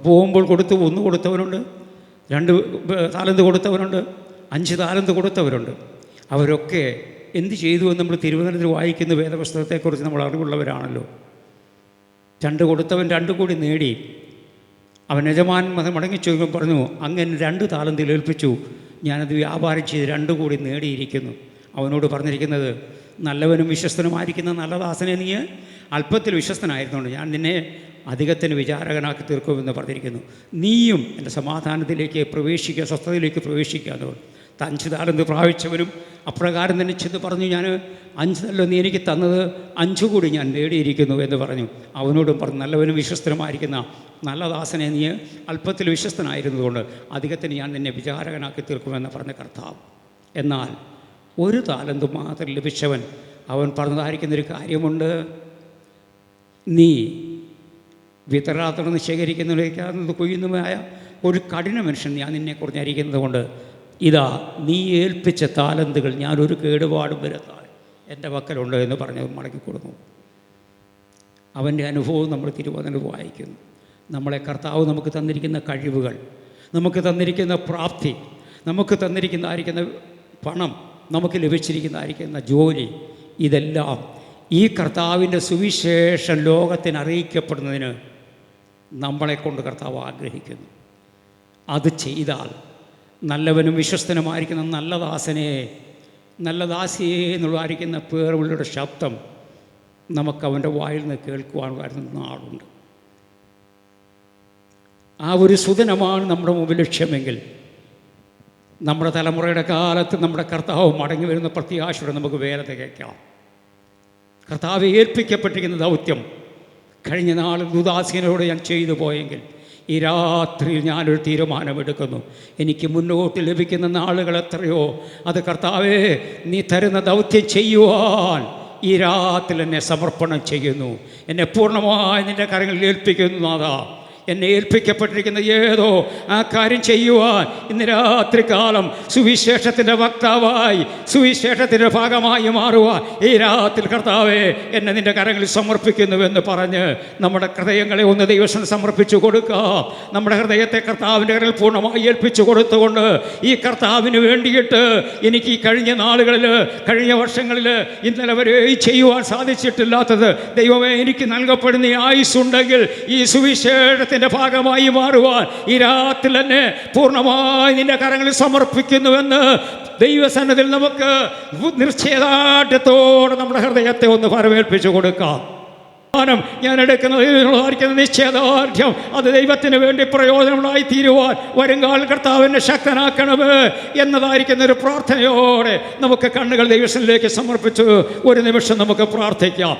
പോകുമ്പോൾ കൊടുത്തു 1 കൊടുത്തവനുണ്ട്, 2 താലന്ത് കൊടുത്തവനുണ്ട്, 5 താലന്ത് കൊടുത്തവരുണ്ട്. അവരൊക്കെ എന്ത് ചെയ്തു എന്ന് നമ്മൾ തിരുവനന്തപുരത്തിൽ വായിക്കുന്ന വേദപുസ്തകത്തെക്കുറിച്ച് നമ്മൾ അറിവുള്ളവരാണല്ലോ. 2 കൊടുത്തവൻ 2 കൂടി നേടി. അവൻ യജമാനൻ മടങ്ങി ചോദിക്കുമ്പോൾ പറഞ്ഞു, അങ്ങനെ 2 താലന്തിൽ ഏൽപ്പിച്ചു, ഞാനത് വ്യാപാരം ചെയ്ത് 2 കൂടി നേടിയിരിക്കുന്നു. അവനോട് പറഞ്ഞിരിക്കുന്നത്, നല്ലവനും വിശ്വസ്തനുമായിരിക്കുന്ന നല്ല ദാസനെ, നീ അല്പത്തിൽ വിശ്വസ്തനായിരുന്നുകൊണ്ട് ഞാൻ നിന്നെ അധികത്തിന് വിചാരകനാക്കി തീർക്കുമെന്ന് പറഞ്ഞിരിക്കുന്നു. നീയും എൻ്റെ സമാധാനത്തിലേക്ക് പ്രവേശിക്കുക, സ്വസ്ഥതയിലേക്ക് പ്രവേശിക്കുക എന്ന് പറഞ്ഞു. 5 താലന്ത് പ്രാപിച്ചവനും അപ്രകാരം തന്നെ ചെന്ന് പറഞ്ഞു, ഞാൻ 5 തല്ലോ നീ എനിക്ക് തന്നത് 5 കൂടി ഞാൻ നേടിയിരിക്കുന്നു എന്ന് പറഞ്ഞു. അവനോടും പറഞ്ഞു, നല്ലവനും വിശ്വസ്തനുമായിരിക്കുന്ന നല്ല ദാസനെ, നീ അല്പത്തിൽ വിശ്വസ്തനായിരുന്നതുകൊണ്ട് അധികത്തിന് ഞാൻ നിന്നെ വിചാരകനാക്കി തീർക്കുമെന്ന് പറഞ്ഞ കർത്താവ്. എന്നാൽ 1 താലന്ത് മാത്രം ലഭിച്ചവൻ അവൻ പറഞ്ഞതായിരിക്കുന്നൊരു കാര്യമുണ്ട്, നീ വിതറാത്തുനിന്ന് ശേഖരിക്കുന്നതിലേക്കാകുന്നത് കൊയ്യുന്നതുമായ ഒരു കഠിന മനുഷ്യൻ ഞാൻ നിന്നെ കുറിഞ്ഞിരിക്കുന്നത് കൊണ്ട് ഇതാ നീ ഏൽപ്പിച്ച താലന്തുകൾ ഞാനൊരു കേടുപാടും വരുത്താൻ എൻ്റെ പക്കലുണ്ട് എന്ന് പറഞ്ഞ് മടക്കി കൊടുക്കും. അവൻ്റെ അനുഭവം നമ്മൾ തിരുവചനത്തിൽ വായിക്കുന്നു. നമ്മളെ കർത്താവ് നമുക്ക് തന്നിരിക്കുന്ന കഴിവുകൾ, നമുക്ക് തന്നിരിക്കുന്ന പ്രാപ്തി, നമുക്ക് തന്നിരിക്കുന്നതായിരിക്കുന്ന പണം, നമുക്ക് ലഭിച്ചിരിക്കുന്നതായിരിക്കുന്ന ജോലി, ഇതെല്ലാം ഈ കർത്താവിൻ്റെ സുവിശേഷം ലോകത്തിന് അറിയിക്കപ്പെടുന്നതിന് നമ്മളെക്കൊണ്ട് കർത്താവ് ആഗ്രഹിക്കുന്നു. അത് ചെയ്താൽ നല്ലവനും വിശ്വസ്തനുമായിരിക്കുന്ന നല്ല ദാസനെ, നല്ല ദാസിയെ എന്നുള്ളതായിരിക്കുന്ന പേറുകളുടെ ശബ്ദം നമുക്ക് അവൻ്റെ വായിൽ നിന്ന് കേൾക്കുവാൻ വരുന്ന നാളുണ്ട്. ആ ഒരു സുദിനമാണ് നമ്മുടെ മുമ്പിൽ ലക്ഷ്യമെങ്കിൽ നമ്മുടെ തലമുറയുടെ കാലത്ത് നമ്മുടെ കർത്താവ് മടങ്ങി വരുന്ന പ്രത്യാശയോടെ നമുക്ക് വേല തികയ്ക്കാം. കർത്താവ് ഏൽപ്പിക്കപ്പെട്ടിരിക്കുന്ന ദൗത്യം കഴിഞ്ഞ നാളിൽ ഉദാസീനയോട് ഞാൻ ചെയ്തു പോയെങ്കിൽ ഈ രാത്രിയിൽ ഞാനൊരു തീരുമാനമെടുക്കുന്നു. എനിക്ക് മുന്നോട്ട് ലഭിക്കുന്ന നാളുകൾ എത്രയോ, അത് കർത്താവേ നീ തരുന്ന ദൗത്യം ചെയ്യുവാൻ ഈ രാത്രിയിൽ എന്നെ സമർപ്പണം ചെയ്യുന്നു. എന്നെ പൂർണ്ണമായി നിൻ്റെ കരങ്ങളിൽ ഏൽപ്പിക്കുന്നു നാഥാ. എന്നെ ഏൽപ്പിക്കപ്പെട്ടിരിക്കുന്ന ഏതോ ആ കാര്യം ചെയ്യുവാൻ ഇന്ന് രാത്രി കാലം സുവിശേഷത്തിൻ്റെ വക്താവായി, സുവിശേഷത്തിൻ്റെ ഭാഗമായി മാറുവാൻ ഈ രാത്രി കർത്താവേ എന്നെ നിൻ്റെ കരങ്ങളിൽ സമർപ്പിക്കുന്നുവെന്ന് പറഞ്ഞ് നമ്മുടെ ഹൃദയങ്ങളെ ഒന്ന് ദൈവത്തിന് സമർപ്പിച്ചു കൊടുക്കാം. നമ്മുടെ ഹൃദയത്തെ കർത്താവിൻ്റെ കരങ്ങളിൽ പൂർണ്ണമായി ഏൽപ്പിച്ചു കൊടുത്തുകൊണ്ട് ഈ കർത്താവിന് വേണ്ടിയിട്ട് എനിക്ക് ഈ കഴിഞ്ഞ നാളുകളിൽ, കഴിഞ്ഞ വർഷങ്ങളിൽ ഇന്നലെ വരെ ചെയ്യുവാൻ സാധിച്ചിട്ടില്ലാത്തത് ദൈവമേ എനിക്ക് നൽകപ്പെടുന്ന ഈ ആയുസ്സുണ്ടെങ്കിൽ ഈ സുവിശേഷ ഭാഗമായി മാറുവാൻ ഈ രാത്രി തന്നെ പൂർണ്ണമായി നിന്റെ കരങ്ങളിൽ സമർപ്പിക്കുന്നുവെന്ന് ദൈവസന്നിധിയിൽ നമുക്ക് നിശ്ചയദാർഢ്യത്തോടെ നമ്മുടെ ഹൃദയത്തെ ഒന്ന് വരവേൽപ്പിച്ചു കൊടുക്കാം. ഞാൻ എടുക്കുന്ന നിശ്ചയദാർഢ്യം അത് ദൈവത്തിന് വേണ്ടി പ്രയോജനമുള്ളതായി തീരുവാൻ വരുംകാല കർത്താവിനെ ശക്തനാക്കണമേ എന്നതായിരിക്കുന്ന ഒരു പ്രാർത്ഥനയോടെ നമുക്ക് കണ്ണുകൾ ദൈവത്തിലേക്ക് സമർപ്പിച്ച് ഒരു നിമിഷം നമുക്ക് പ്രാർത്ഥിക്കാം.